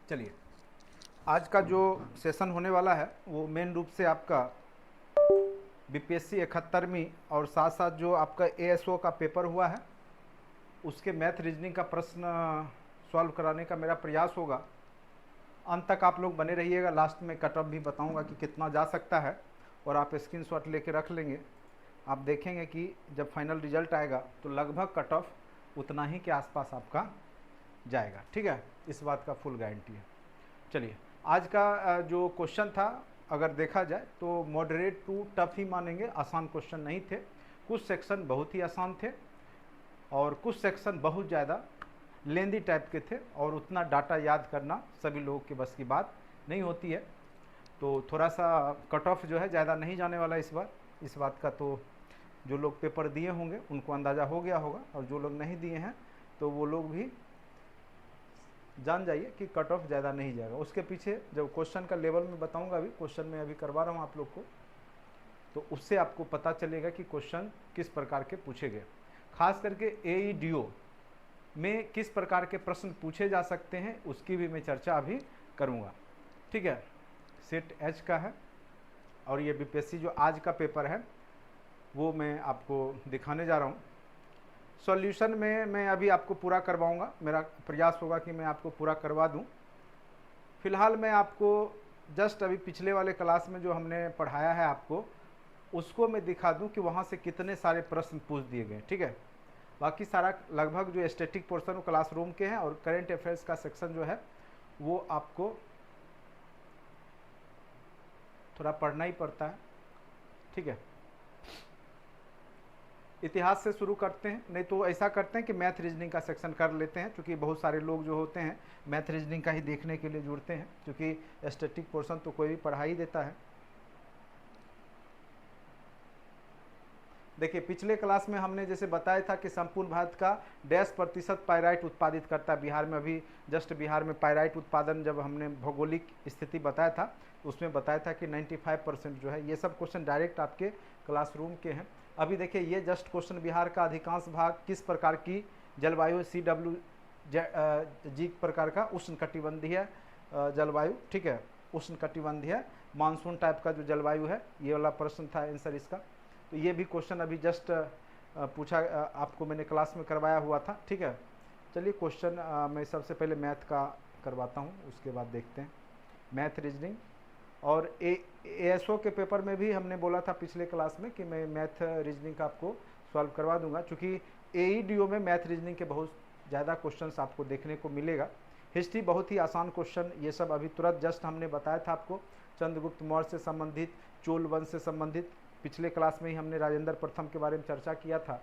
चलिए, आज का जो सेशन होने वाला है वो मेन रूप से आपका बीपीएससी 71वीं और साथ साथ जो आपका एएसओ का पेपर हुआ है उसके मैथ रीजनिंग का प्रश्न सॉल्व कराने का मेरा प्रयास होगा। अंत तक आप लोग बने रहिएगा। लास्ट में कट ऑफ भी बताऊंगा कि कितना जा सकता है और आप स्क्रीनशॉट लेके रख लेंगे। आप देखेंगे कि जब फाइनल रिजल्ट आएगा तो लगभग कट ऑफ उतना ही के आसपास आपका जाएगा। ठीक है, इस बात का फुल गारंटी है। चलिए, आज का जो क्वेश्चन था अगर देखा जाए तो मॉडरेट टू टफ ही मानेंगे, आसान क्वेश्चन नहीं थे। कुछ सेक्शन बहुत ही आसान थे और कुछ सेक्शन बहुत ज़्यादा लेंदी टाइप के थे और उतना डाटा याद करना सभी लोगों के बस की बात नहीं होती है। तो थोड़ा सा कट ऑफ जो है ज़्यादा नहीं जाने वाला इस बार। इस बात का तो जो लोग पेपर दिए होंगे उनको अंदाज़ा हो गया होगा और जो लोग नहीं दिए हैं तो वो लोग भी जान जाइए कि कट ऑफ ज़्यादा नहीं जाएगा। उसके पीछे जब क्वेश्चन का लेवल में बताऊंगा, अभी क्वेश्चन में अभी करवा रहा हूँ आप लोग को, तो उससे आपको पता चलेगा कि क्वेश्चन किस प्रकार के पूछे गए। खास करके एईडीओ में किस प्रकार के प्रश्न पूछे जा सकते हैं उसकी भी मैं चर्चा अभी करूँगा। ठीक है, सेट एच का है और ये बीपीएससी जो आज का पेपर है वो मैं आपको दिखाने जा रहा हूँ। सॉल्यूशन में मैं अभी आपको पूरा करवाऊंगा, मेरा प्रयास होगा कि मैं आपको पूरा करवा दूं। फिलहाल मैं आपको जस्ट अभी पिछले वाले क्लास में जो हमने पढ़ाया है आपको उसको मैं दिखा दूं कि वहाँ से कितने सारे प्रश्न पूछ दिए गए। ठीक है, बाकी सारा लगभग जो स्टैटिक पोर्शन वो क्लासरूम के हैं और करेंट अफेयर्स का सेक्शन जो है वो आपको थोड़ा पढ़ना ही पड़ता है। ठीक है, इतिहास से शुरू करते हैं, नहीं तो ऐसा करते हैं कि मैथ रीजनिंग का सेक्शन कर लेते हैं, क्योंकि बहुत सारे लोग जो होते हैं मैथ रीजनिंग का ही देखने के लिए जुड़ते हैं, क्योंकि स्टैटिक पोर्शन तो कोई भी पढ़ा ही देता है। देखिए, पिछले क्लास में हमने जैसे बताया था कि संपूर्ण भारत का 10% पाइराइट उत्पादित करता है। बिहार में अभी जस्ट बिहार में पाइराइट उत्पादन जब हमने भौगोलिक स्थिति बताया था उसमें बताया था कि 95% जो है। ये सब क्वेश्चन डायरेक्ट आपके क्लासरूम के हैं। अभी देखिए, ये जस्ट क्वेश्चन बिहार का अधिकांश भाग किस प्रकार की जलवायु CW जी प्रकार का उष्ण कटिबंधीय जलवायु। ठीक है, उष्ण कटिबंधीय मानसून टाइप का जो जलवायु है, ये वाला प्रश्न था आंसर इसका। तो ये भी क्वेश्चन अभी जस्ट पूछा आपको मैंने क्लास में करवाया हुआ था। ठीक है, चलिए क्वेश्चन मैं सबसे पहले मैथ का करवाता हूँ, उसके बाद देखते हैं मैथ रीजनिंग। और एएसओ के पेपर में भी हमने बोला था पिछले क्लास में कि मैं मैथ रीजनिंग का आपको सॉल्व करवा दूंगा, क्योंकि एईडीओ में मैथ रीजनिंग के बहुत ज़्यादा क्वेश्चंस आपको देखने को मिलेगा। हिस्ट्री बहुत ही आसान क्वेश्चन, ये सब अभी तुरंत जस्ट हमने बताया था आपको। चंद्रगुप्त मौर्य से संबंधित, चोल वंश से संबंधित, पिछले क्लास में ही हमने राजेंद्र प्रथम के बारे में चर्चा किया था।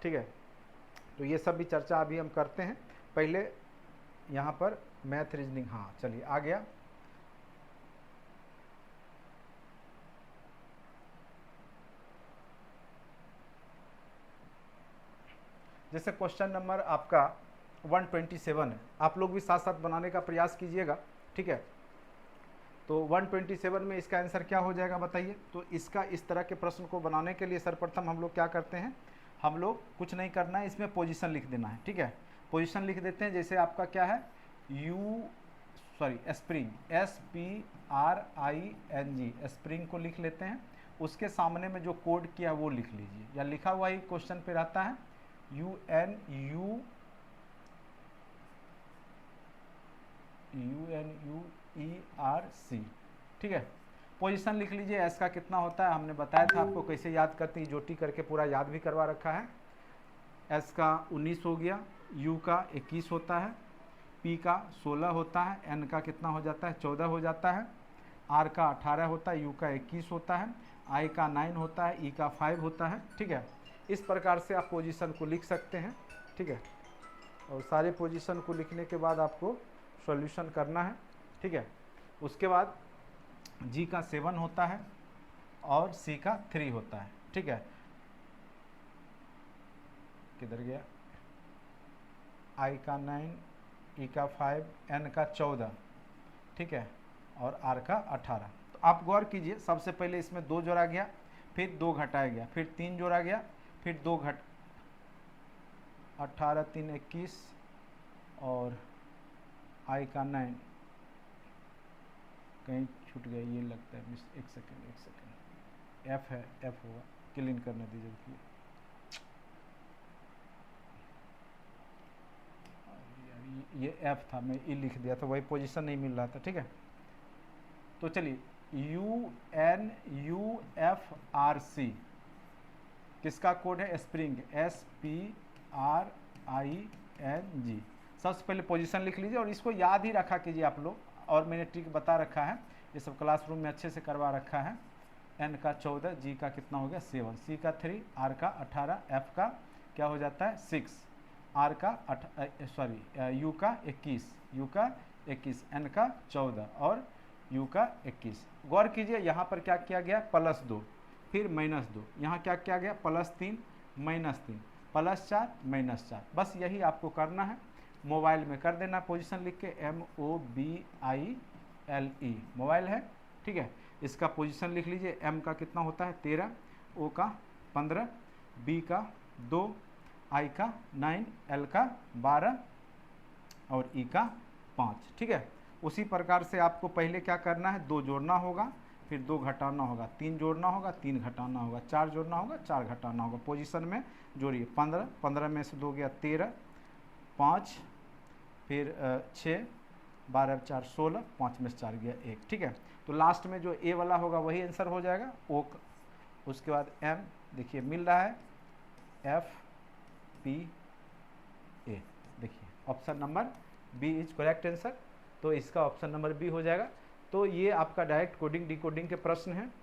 ठीक है, तो ये सब भी चर्चा अभी हम करते हैं। पहले यहाँ पर मैथ रीजनिंग, हाँ चलिए आ गया। जैसे क्वेश्चन नंबर आपका 127 है, आप लोग भी साथ साथ बनाने का प्रयास कीजिएगा। ठीक है, तो 127 में इसका आंसर क्या हो जाएगा बताइए। तो इसका इस तरह के प्रश्न को बनाने के लिए सर्वप्रथम हम लोग क्या करते हैं, हम लोग कुछ नहीं करना है, इसमें पोजीशन लिख देना है। ठीक है, पोजीशन लिख देते हैं। जैसे आपका क्या है, स्प्रिंग, SPRING, स्प्रिंग को लिख लेते हैं। उसके सामने में जो कोड किया वो लिख लीजिए, या लिखा हुआ ही क्वेश्चन पे रहता है UNUERC। ठीक है, पोजीशन लिख लीजिए। एस का कितना होता है हमने बताया था आपको, कैसे याद करते हैं, जोटी करके पूरा याद भी करवा रखा है। एस का 19 हो गया, यू का 21 होता है, पी का 16 होता है, एन का कितना हो जाता है 14 हो जाता है, आर का 18 होता है, यू का 21 होता है, आई का 9 होता है, ई का 5 होता है। ठीक है, इस प्रकार से आप पोजीशन को लिख सकते हैं। ठीक है, और सारे पोजीशन को लिखने के बाद आपको सॉल्यूशन करना है। ठीक है, उसके बाद जी का 7 होता है और सी का 3 होता है। ठीक है, किधर गया, आई का 9, ई का 5, एन का 14। ठीक है, और आर का 18। तो आप गौर कीजिए, सबसे पहले इसमें 2 जोड़ा गया, फिर 2 घटाया गया, फिर 3 जोड़ा गया, फिर 2 घट 18 3 21 और आई का 9, कहीं छूट गया ये लगता है, मिस, एक सेकेंड, एफ है, एफ होगा, क्लीन करने दीजिए, देखिए ये एफ था, मैं ई लिख दिया था, वही पोजीशन नहीं मिल रहा था, ठीक है। तो चलिए UNUFRC किसका कोड है, स्प्रिंग, SPRING। सबसे पहले पोजीशन लिख लीजिए और इसको याद ही रखा कीजिए आप लोग, और मैंने ट्रिक बता रखा है, ये सब क्लासरूम में अच्छे से करवा रखा है। N का 14, G का कितना हो गया 7, C का 3, R का 18, F का क्या हो जाता है 6, R का U का 21, U का 21, N का 14 और U का 21। गौर कीजिए यहाँ पर क्या किया गया, +2 फिर -2, यहाँ क्या किया गया, +3 -3 +4 -4। बस यही आपको करना है, मोबाइल में कर देना पोजीशन लिख के, MOBILE मोबाइल है, ठीक है। इसका पोजीशन लिख लीजिए, M का कितना होता है 13, O का 15, B का 2, I का 9, L का 12 और E का 5, ठीक है। उसी प्रकार से आपको पहले क्या करना है, 2 जोड़ना होगा, फिर 2 घटाना होगा, 3 जोड़ना होगा, 3 घटाना होगा, 4 जोड़ना होगा, 4 घटाना होगा। पोजीशन में जोड़िए, 15, 15 में से 2 गया 13, 5 फिर 6, 12 4 16, 5 में से 4 गया 1, ठीक है। तो लास्ट में जो ए वाला होगा वही आंसर हो जाएगा, ओ। उसके बाद M देखिए मिल रहा है, FPA, देखिए option number B is correct answer, तो इसका ऑप्शन नंबर बी हो जाएगा। तो ये आपका डायरेक्ट कोडिंग डिकोडिंग के प्रश्न हैं,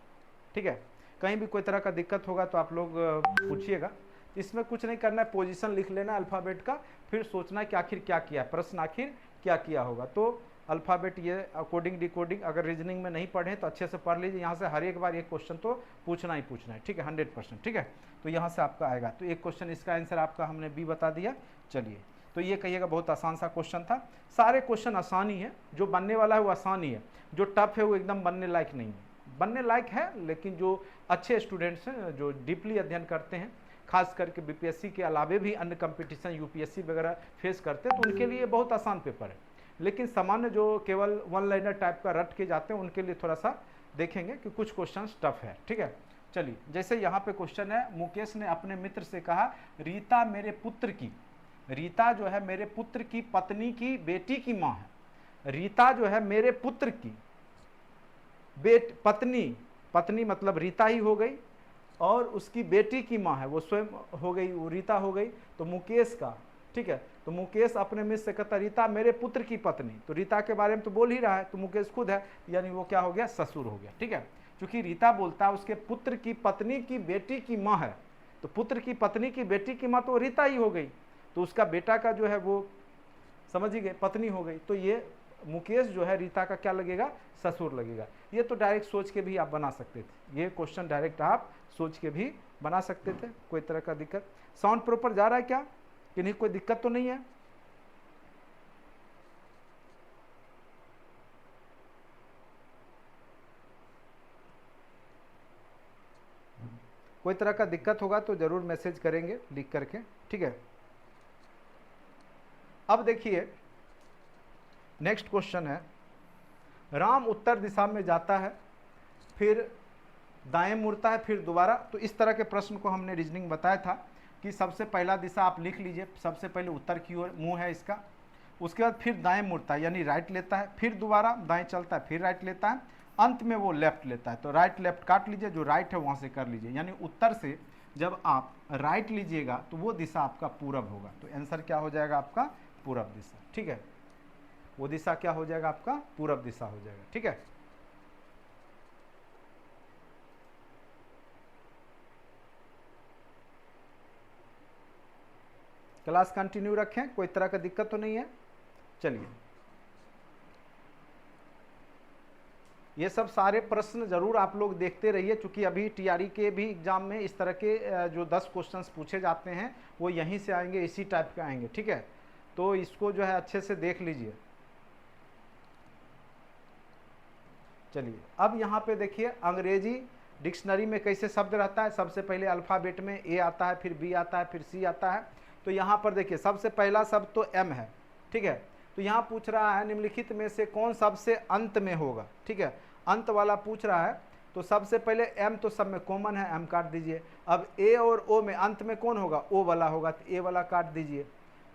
ठीक है। कहीं भी कोई तरह का दिक्कत होगा तो आप लोग पूछिएगा। इसमें कुछ नहीं करना है, पोजीशन लिख लेना अल्फ़ाबेट का, फिर सोचना है कि आखिर क्या किया, प्रश्न आखिर क्या किया होगा। तो अल्फ़ाबेट ये कोडिंग डिकोडिंग अगर रीजनिंग में नहीं पढ़े तो अच्छे से पढ़ लीजिए, यहाँ से हर एक बार एक क्वेश्चन तो पूछना ही पूछना है, ठीक है, 100%, ठीक है। तो यहाँ से आपका आएगा, तो एक क्वेश्चन इसका आंसर आपका हमने बी बता दिया। चलिए, तो ये कहिएगा बहुत आसान सा क्वेश्चन था, सारे क्वेश्चन आसान ही है, जो बनने वाला है वो आसान ही है, जो टफ है वो एकदम बनने लायक नहीं है। बनने लायक है, लेकिन जो अच्छे स्टूडेंट्स हैं, जो डीपली अध्ययन करते हैं, खास करके बीपीएससी के अलावे भी अन्य कंपटीशन यूपीएससी वगैरह फेस करते हैं, तो उनके लिए बहुत आसान पेपर है। लेकिन सामान्य जो केवल वन लाइनर टाइप का रट के जाते हैं, उनके लिए थोड़ा सा देखेंगे कि कुछ क्वेश्चन टफ है, ठीक है। चलिए, जैसे यहाँ पे क्वेश्चन है, मुकेश ने अपने मित्र से कहा, रीता मेरे पुत्र की, रीता जो है मेरे पुत्र की पत्नी की बेटी की माँ है। रीता जो है मेरे पुत्र की पत्नी मतलब रीता ही हो गई, और उसकी बेटी की माँ है, वो स्वयं हो गई, वो रीता हो गई। तो मुकेश का, ठीक है, तो मुकेश अपने मित्र से कहता, रीता मेरे पुत्र की पत्नी, तो रीता के बारे में तो बोल ही रहा है, तो मुकेश खुद है, यानी वो क्या हो गया, ससुर हो गया, ठीक है। क्योंकि रीता बोलता है उसके पुत्र की पत्नी की बेटी की माँ है, तो पुत्र की पत्नी की बेटी की माँ तो रीता ही हो गई, तो उसका बेटा का जो है वो समझ ही गए पत्नी हो गई, तो ये मुकेश जो है रीता का क्या लगेगा, ससुर लगेगा। ये तो डायरेक्ट सोच के भी आप बना सकते थे, ये क्वेश्चन डायरेक्ट आप सोच के भी बना सकते थे, कोई तरह का दिक्कत। साउंड प्रॉपर जा रहा है क्या, कि नहीं, कोई दिक्कत तो नहीं है। कोई तरह का दिक्कत होगा तो जरूर मैसेज करेंगे लिख करके, ठीक है। अब देखिए नेक्स्ट क्वेश्चन है, राम उत्तर दिशा में जाता है, फिर दाएं मुड़ता है, फिर दोबारा। तो इस तरह के प्रश्न को हमने रीजनिंग बताया था कि सबसे पहला दिशा आप लिख लीजिए, सबसे पहले उत्तर की ओर मुंह है इसका, उसके बाद फिर दाएं मुड़ता है यानी राइट लेता है, फिर दोबारा दाएं चलता है, फिर राइट लेता है, अंत में वो लेफ्ट लेता है। तो राइट लेफ्ट काट लीजिए, जो राइट है वहाँ से कर लीजिए, यानी उत्तर से जब आप राइट लीजिएगा तो वो दिशा आपका पूरब होगा। तो आंसर क्या हो जाएगा आपका, पूरब दिशा, ठीक है। वो दिशा क्या हो जाएगा आपका, पूरब दिशा हो जाएगा, ठीक है। क्लास कंटिन्यू रखें, कोई तरह का दिक्कत तो नहीं है। चलिए, ये सब सारे प्रश्न जरूर आप लोग देखते रहिए, क्योंकि अभी टीआरई के भी एग्जाम में इस तरह के जो 10 क्वेश्चंस पूछे जाते हैं वो यहीं से आएंगे, इसी टाइप के आएंगे, ठीक है। तो इसको जो है अच्छे से देख लीजिए। चलिए, अब यहाँ पे देखिए अंग्रेजी डिक्शनरी में कैसे शब्द रहता है, सबसे पहले अल्फ़ाबेट में ए आता है, फिर बी आता है, फिर सी आता है। तो यहाँ पर देखिए सबसे पहला शब्द तो एम है, ठीक है। तो यहाँ पूछ रहा है निम्नलिखित में से कौन सबसे अंत में होगा, ठीक है, अंत वाला पूछ रहा है। तो सबसे पहले m तो सब में कॉमन है, m काट दीजिए। अब a और o में अंत में कौन होगा, o वाला होगा, तो a वाला काट दीजिए।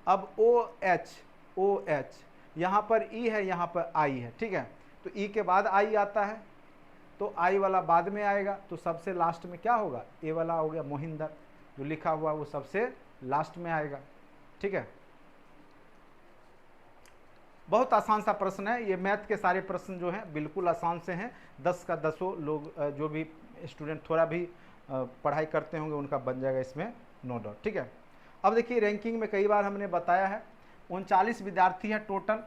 अब OH यहाँ पर E है, यहाँ पर I है, ठीक है, तो E के बाद I आता है, तो I वाला बाद में आएगा, तो सबसे लास्ट में क्या होगा, A वाला हो गया, मोहिंदर जो लिखा हुआ वो सबसे लास्ट में आएगा, ठीक है। बहुत आसान सा प्रश्न है ये, मैथ के सारे प्रश्न जो हैं बिल्कुल आसान से हैं, 10 का 10 लोग जो भी स्टूडेंट थोड़ा भी पढ़ाई करते होंगे उनका बन जाएगा इसमें, नो डाउट, ठीक है। अब देखिए रैंकिंग में कई बार हमने बताया है 39 विद्यार्थी है टोटल,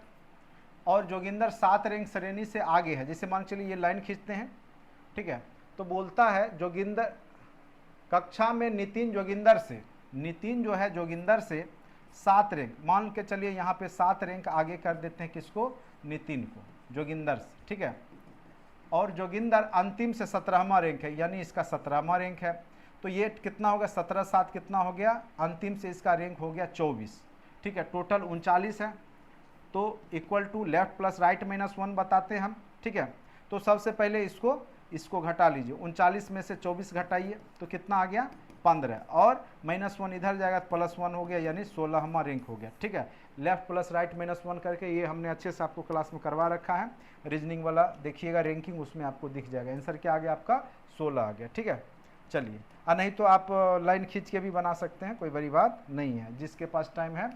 और जोगिंदर 7 रैंक श्रेणी से आगे है। जैसे मान चलिए ये लाइन खींचते हैं, ठीक है, तो बोलता है जोगिंदर कक्षा में नितिन जो है जोगिंदर से 7 रैंक, मान के चलिए यहाँ पे 7 रैंक आगे कर देते हैं, किसको, नितिन को, जोगिंदर से, ठीक है। और जोगिंदर अंतिम से 17वां रैंक है, यानी इसका 17वां रैंक है, तो ये कितना होगा, 17 7 कितना हो गया, अंतिम से इसका रैंक हो गया 24, ठीक है, टोटल 39 है। तो equal to left plus right minus 1 बताते हैं हम, ठीक है। तो सबसे पहले इसको घटा लीजिए, 39 में से 24 घटाइए तो कितना आ गया, 15, और -1 इधर जाएगा तो +1 हो गया, यानी 16वां रैंक हो गया, ठीक है। लेफ्ट प्लस राइट -1 करके ये हमने अच्छे से आपको क्लास में करवा रखा है। रीजनिंग वाला देखिएगा रैंकिंग, उसमें आपको दिख जाएगा, आंसर क्या आ गया आपका 16 आ गया, ठीक है। चलिए, नहीं तो आप लाइन खींच के भी बना सकते हैं, कोई बड़ी बात नहीं है, जिसके पास टाइम है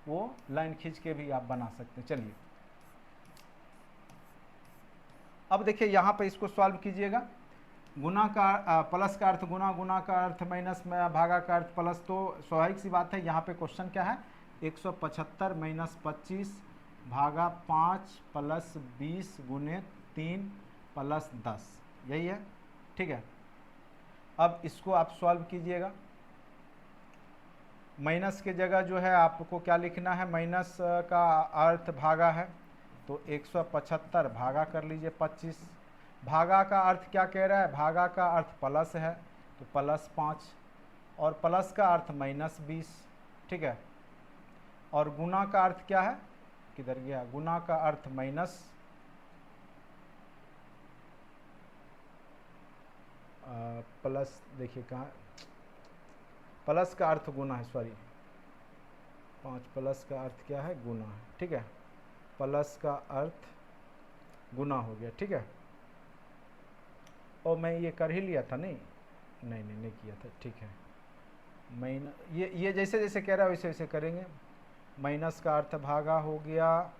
वो लाइन खींच के भी आप बना सकते हैं। चलिए अब देखिए यहाँ पे इसको सॉल्व कीजिएगा, गुना का प्लस का अर्थ गुना, गुना का अर्थ माइनस में, भागा का अर्थ प्लस, तो स्वाभाविक सी बात है यहाँ पे क्वेश्चन क्या है, 175 माइनस 25 भागा 5 प्लस 20 गुने 3 प्लस 10, यही है, ठीक है। अब इसको आप सॉल्व कीजिएगा, माइनस की जगह जो है आपको क्या लिखना है, माइनस का अर्थ भागा है, तो 175 भागा कर लीजिए 25, भागा का अर्थ क्या कह रहा है, भागा का अर्थ प्लस है तो +5, और प्लस का अर्थ -20, ठीक है। और गुना का अर्थ क्या है, किधर गया, गुना का अर्थ माइनस प्लस, देखिए कहाँ, प्लस का अर्थ गुना है, सॉरी 5 प्लस का अर्थ क्या है, गुना है, ठीक है, प्लस का अर्थ गुना हो गया, ठीक है। और मैं ये कर ही लिया था, नहीं किया था, ठीक है। ये जैसे जैसे कह रहा है वैसे वैसे करेंगे। माइनस का अर्थ भागा हो गया,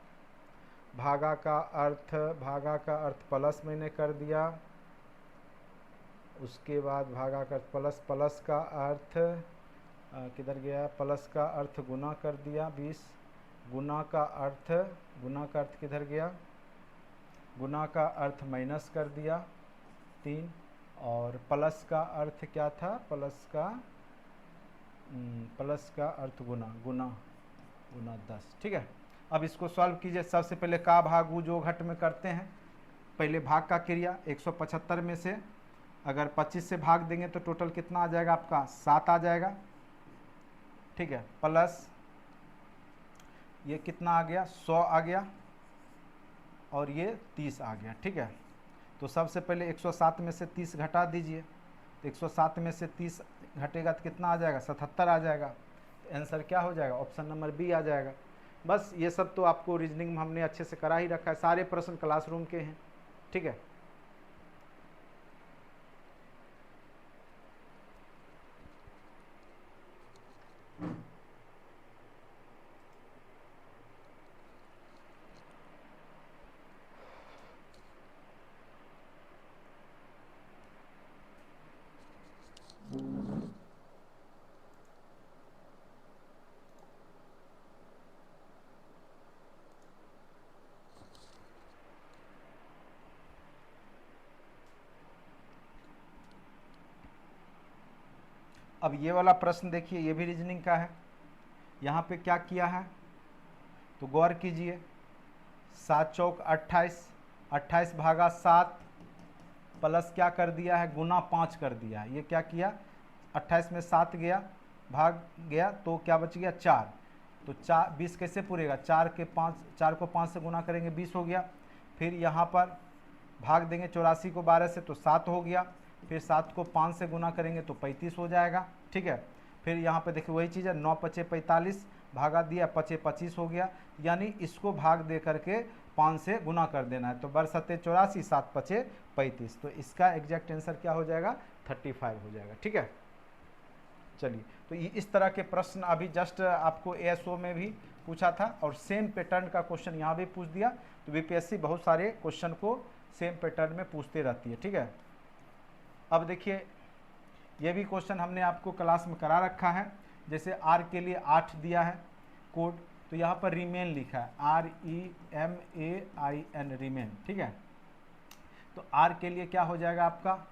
भागा का अर्थ प्लस मैंने कर दिया, उसके बाद भागा का प्लस, प्लस का अर्थ किधर गया, प्लस का अर्थ गुना कर दिया 20, गुना का अर्थ किधर गया, गुना का अर्थ माइनस कर दिया 3, और प्लस का अर्थ क्या था, प्लस का अर्थ गुना 10, ठीक है। अब इसको सॉल्व कीजिए, सबसे पहले का भाग जो घट में करते हैं, पहले भाग का क्रिया, 175 में से अगर 25 से भाग देंगे तो टोटल कितना आ जाएगा आपका, 7 आ जाएगा, ठीक है, प्लस ये कितना आ गया, 100 आ गया, और ये 30 आ गया, ठीक है। तो सबसे पहले 107 में से 30 घटा दीजिए, तो 107 में से 30 घटेगा तो कितना आ जाएगा, 77 आ जाएगा, तो आंसर क्या हो जाएगा, ऑप्शन नंबर बी आ जाएगा। बस ये सब तो आपको रीजनिंग में हमने अच्छे से करा ही रखा है, सारे प्रश्न क्लासरूम के हैं, ठीक है। अब ये वाला प्रश्न देखिए, ये भी रीजनिंग का है। यहाँ पे क्या किया है तो गौर कीजिए, 7 चौक 28, 28 भागा 7 प्लस क्या कर दिया है, गुना 5 कर दिया है। ये क्या किया, 28 में 7 गया, भाग गया तो क्या बच गया 4, तो 20 कैसे पूरेगा, 4 को 5 से गुना करेंगे 20 हो गया। फिर यहाँ पर भाग देंगे 84 को 12 से तो 7 हो गया। फिर 7 को 5 से गुना करेंगे तो 35 हो जाएगा, ठीक है। फिर यहाँ पे देखिए वही चीज़ है, 9 पचे 45 भागा दिया, पचे 25 हो गया। यानी इसको भाग दे करके 5 से गुना कर देना है। तो बरसते 84, 7 पचे 35, तो इसका एग्जैक्ट आंसर क्या हो जाएगा, 35 हो जाएगा, ठीक है। चलिए, तो इस तरह के प्रश्न अभी जस्ट आपको एएसओ में भी पूछा था और सेम पैटर्न का क्वेश्चन यहाँ भी पूछ दिया। तो बीपीएससी बहुत सारे क्वेश्चन को सेम पैटर्न में पूछते रहती है, ठीक है। अब देखिए, ये भी क्वेश्चन हमने आपको क्लास में करा रखा है। जैसे आर के लिए 8 दिया है कोड, तो यहाँ पर रिमेन लिखा है, REMAIN, रिमेन, ठीक है। तो आर के लिए क्या हो जाएगा आपका,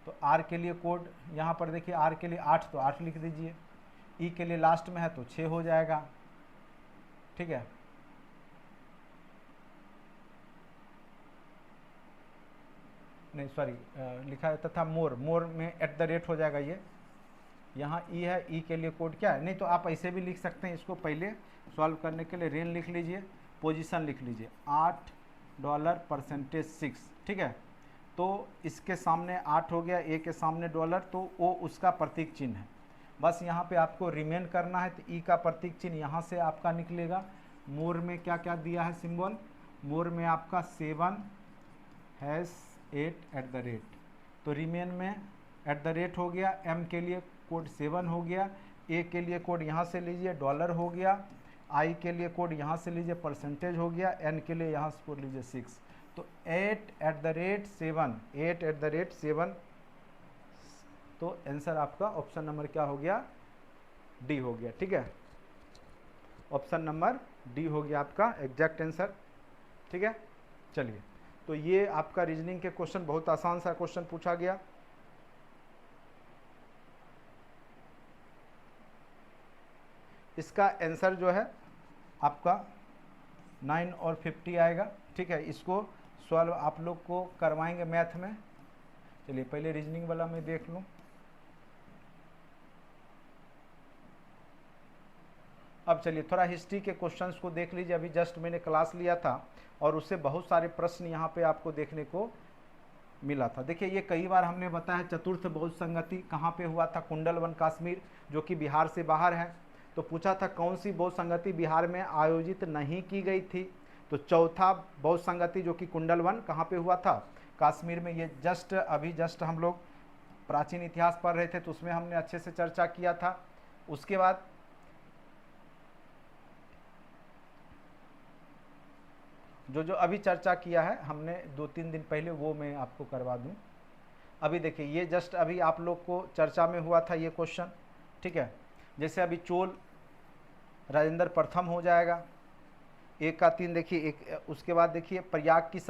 तो आर के लिए कोड यहाँ पर देखिए, आर के लिए 8 तो 8 लिख दीजिए, ई के लिए लास्ट में है तो 6 हो जाएगा, ठीक है। नहीं सॉरी, लिखा है तथा मोर में @ हो जाएगा। ये यहाँ ई है, ई के लिए कोड क्या है, नहीं तो आप ऐसे भी लिख सकते हैं। इसको पहले सॉल्व करने के लिए रेन लिख लीजिए, पोजीशन लिख लीजिए, $8% 6, ठीक है। तो इसके सामने 8 हो गया, ए के सामने डॉलर, तो ओ उसका प्रतीक चिन्ह है। बस यहाँ पे आपको रिमेन करना है, तो ई का प्रतीक चिन्ह यहाँ से आपका निकलेगा। मोर में क्या क्या दिया है सिंबल, मोर में आपका 7#8 तो रिमेन में @ हो गया, एम के लिए कोड 7 हो गया, ए के लिए कोड यहाँ से लीजिए डॉलर हो गया, आई के लिए कोड यहाँ से लीजिए परसेंटेज हो गया, एन के लिए यहाँ से कोड लीजिए 6। तो 8@7 तो आंसर आपका ऑप्शन नंबर क्या हो गया, डी हो गया, ठीक है। ऑप्शन नंबर डी हो गया आपका एग्जैक्ट आंसर, ठीक है। चलिए, तो ये आपका रीजनिंग के क्वेश्चन, बहुत आसान सा क्वेश्चन पूछा गया। इसका आंसर जो है आपका 9 और 50 आएगा, ठीक है। इसको सॉल्व आप लोग को करवाएंगे मैथ में। चलिए पहले रीजनिंग वाला मैं देख लूँ। अब चलिए थोड़ा हिस्ट्री के क्वेश्चंस को देख लीजिए। अभी जस्ट मैंने क्लास लिया था और उससे बहुत सारे प्रश्न यहाँ पे आपको देखने को मिला था। देखिए, ये कई बार हमने बताया, चतुर्थ बौद्ध संगति कहाँ पे हुआ था, कुंडलवन कश्मीर, जो कि बिहार से बाहर है। तो पूछा था कौन सी बौद्ध संगति बिहार में आयोजित नहीं की गई थी, तो चौथा बौद्ध संगति जो कि कुंडलवन कहाँ पे हुआ था, कश्मीर में। ये जस्ट हम लोग प्राचीन इतिहास पढ़ रहे थे तो उसमें हमने अच्छे से चर्चा किया था। उसके बाद जो अभी चर्चा किया है हमने 2-3 दिन पहले, वो मैं आपको करवा दूं। अभी देखिए, ये जस्ट अभी आप लोग को चर्चा में हुआ था ये क्वेश्चन, ठीक है। जैसे अभी चोल राजेंद्र प्रथम हो जाएगा, 1 का 3 देखिए, एक उसके बाद देखिए प्रयाग की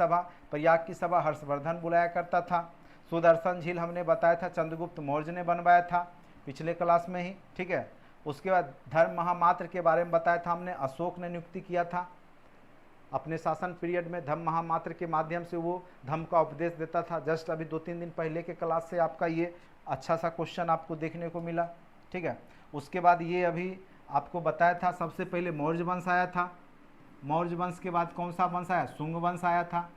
सभा हर्षवर्धन बुलाया करता था। सुदर्शन झील हमने बताया था चंद्रगुप्त मौर्य ने बनवाया था पिछले क्लास में ही, ठीक है। उसके बाद धर्म महामात्र के बारे में बताया था हमने, अशोक ने नियुक्ति किया था अपने शासन पीरियड में, धम्म महामात्र के माध्यम से वो धम्म का उपदेश देता था। जस्ट अभी 2-3 दिन पहले के क्लास से आपका ये अच्छा सा क्वेश्चन आपको देखने को मिला, ठीक है। उसके बाद ये अभी आपको बताया था, सबसे पहले मौर्य वंश आया था, मौर्य वंश के बाद कौन सा वंश आया, शुंग वंश आया था,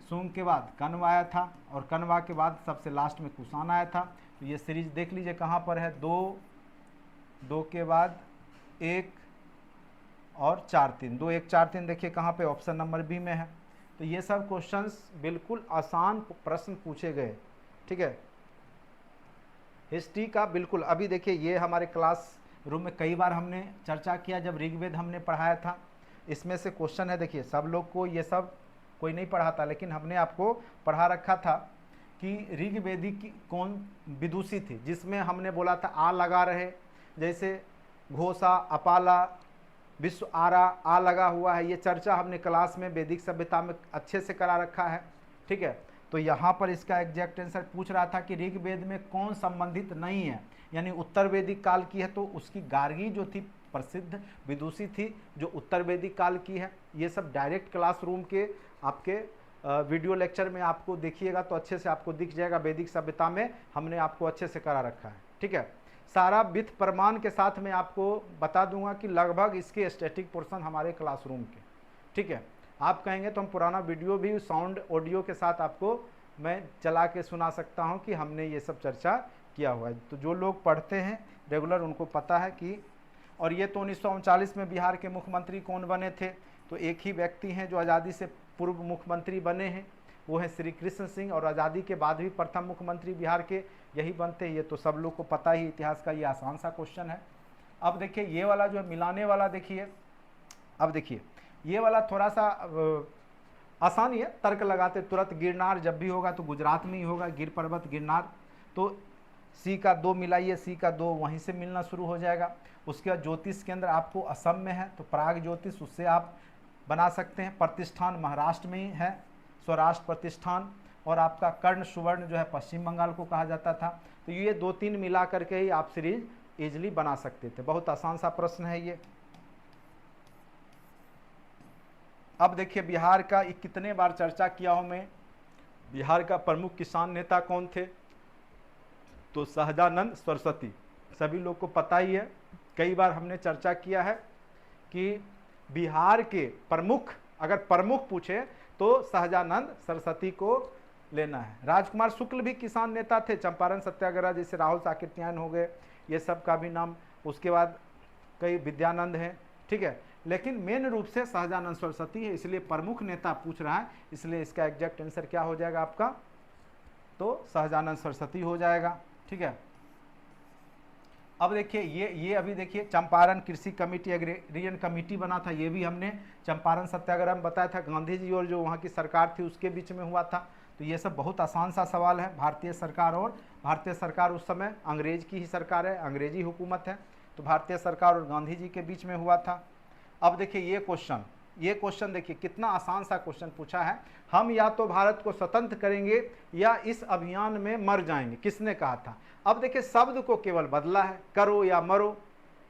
शुंग के बाद कण्व आया था, और कण्वा के बाद सबसे लास्ट में कुषाण आया था। तो ये सीरीज देख लीजिए कहाँ पर है, 2 के बाद 1 और 4-3, 2 1 4-3 देखिए कहाँ पे, ऑप्शन नंबर बी में है। तो ये सब क्वेश्चंस बिल्कुल आसान प्रश्न पूछे गए, ठीक है, हिस्ट्री का बिल्कुल। अभी देखिए, ये हमारे क्लास रूम में कई बार हमने चर्चा किया, जब ऋग्वेद हमने पढ़ाया था, इसमें से क्वेश्चन है। देखिए, सब लोग को ये सब कोई नहीं पढ़ाता, लेकिन हमने आपको पढ़ा रखा था कि ऋग्वेदी की कौन विदुषी थी, जिसमें हमने बोला था आ लगा रहे, जैसे घोषा, अपाला, विश्व आरा, आ लगा हुआ है। ये चर्चा हमने क्लास में वैदिक सभ्यता में अच्छे से करा रखा है, ठीक है। तो यहाँ पर इसका एग्जैक्ट आंसर पूछ रहा था कि ऋग्वेद में कौन संबंधित नहीं है, यानी उत्तर वैदिक काल की है, तो उसकी गार्गी जो थी प्रसिद्ध विदुषी थी जो उत्तर वैदिक काल की है। ये सब डायरेक्ट क्लासरूम के आपके वीडियो लेक्चर में आपको देखिएगा तो अच्छे से आपको दिख जाएगा, वैदिक सभ्यता में हमने आपको अच्छे से करा रखा है, ठीक है। सारा विथ प्रमाण के साथ मैं आपको बता दूंगा कि लगभग इसके स्टैटिक पोर्शन हमारे क्लासरूम के, ठीक है। आप कहेंगे तो हम पुराना वीडियो भी साउंड ऑडियो के साथ आपको मैं चला के सुना सकता हूं कि हमने ये सब चर्चा किया हुआ है। तो जो लोग पढ़ते हैं रेगुलर उनको पता है कि, और ये तो 1939 में बिहार के मुख्यमंत्री कौन बने थे, तो एक ही व्यक्ति हैं जो आज़ादी से पूर्व मुख्यमंत्री बने हैं, वो हैं श्री कृष्ण सिंह, और आज़ादी के बाद भी प्रथम मुख्यमंत्री बिहार के यही बनते हैं। ये तो सब लोग को पता ही, इतिहास का ये आसान सा क्वेश्चन है। अब देखिए ये वाला जो है मिलाने वाला, देखिए अब देखिए ये वाला थोड़ा सा आसान ही है, तर्क लगाते तुरंत। गिरनार जब भी होगा तो गुजरात में ही होगा, गिर पर्वत गिरनार, तो सी का 2 मिलाइए, सी का 2 वहीं से मिलना शुरू हो जाएगा। उसके बाद ज्योतिष केंद्र आपको असम में है, तो प्राग ज्योतिष उससे आप बना सकते हैं। प्रतिष्ठान महाराष्ट्र में ही है, स्वराष्ट्र प्रतिष्ठान, और आपका कर्ण सुवर्ण जो है पश्चिम बंगाल को कहा जाता था। तो ये 2-3 मिला करके ही आप सीरीज इजिली बना सकते थे। बहुत आसान सा प्रश्न है ये। अब देखिए बिहार का कितने बार चर्चा किया हूं मैं, बिहार का प्रमुख किसान नेता कौन थे, तो सहजानंद सरस्वती, सभी लोग को पता ही है, कई बार हमने चर्चा किया है कि बिहार के प्रमुख, अगर प्रमुख पूछे तो सहजानंद सरस्वती को लेना है। राजकुमार शुक्ल भी किसान नेता थे, चंपारण सत्याग्रह जैसे राहुल साकेत्यायन हो गए, ये सब का भी नाम, उसके बाद कई विद्यानंद हैं, ठीक है। लेकिन मेन रूप से सहजानंद सरस्वती है, इसलिए प्रमुख नेता पूछ रहा है, इसलिए इसका एग्जैक्ट आंसर क्या हो जाएगा आपका, तो सहजानंद सरस्वती हो जाएगा, ठीक है। अब देखिए ये अभी देखिए चंपारण कृषि कमेटी, एग्रेरियन कमेटी बना था, ये भी हमने चंपारण सत्याग्रह में बताया था, गांधी जी और जो वहाँ की सरकार थी उसके बीच में हुआ था। तो ये सब बहुत आसान सा सवाल है। भारतीय सरकार उस समय अंग्रेज की ही सरकार है, अंग्रेजी हुकूमत है, तो भारतीय सरकार और गांधी जी के बीच में हुआ था। अब देखिए ये क्वेश्चन देखिए कितना आसान सा क्वेश्चन पूछा है, हम या तो भारत को स्वतंत्र करेंगे या इस अभियान में मर जाएंगे, किसने कहा था। अब देखिए शब्द को केवल बदला है, करो या मरो।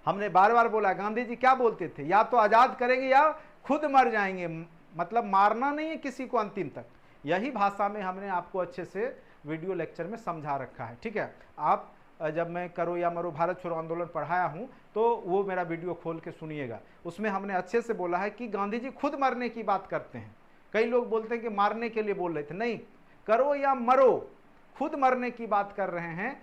हमने बार बार बोला, गांधी जी क्या बोलते थे, या तो आज़ाद करेंगे या खुद मर जाएंगे, मतलब मारना नहीं है किसी को अंतिम तक। यही भाषा में हमने आपको अच्छे से वीडियो लेक्चर में समझा रखा है, ठीक है। आप जब मैं करो या मरो भारत छोड़ो आंदोलन पढ़ाया हूँ तो वो मेरा वीडियो खोल के सुनिएगा, उसमें हमने अच्छे से बोला है कि गांधी जी खुद मरने की बात करते हैं। कई लोग बोलते हैं कि मारने के लिए बोल रहे थे, नहीं, करो या मरो, खुद मरने की बात कर रहे हैं,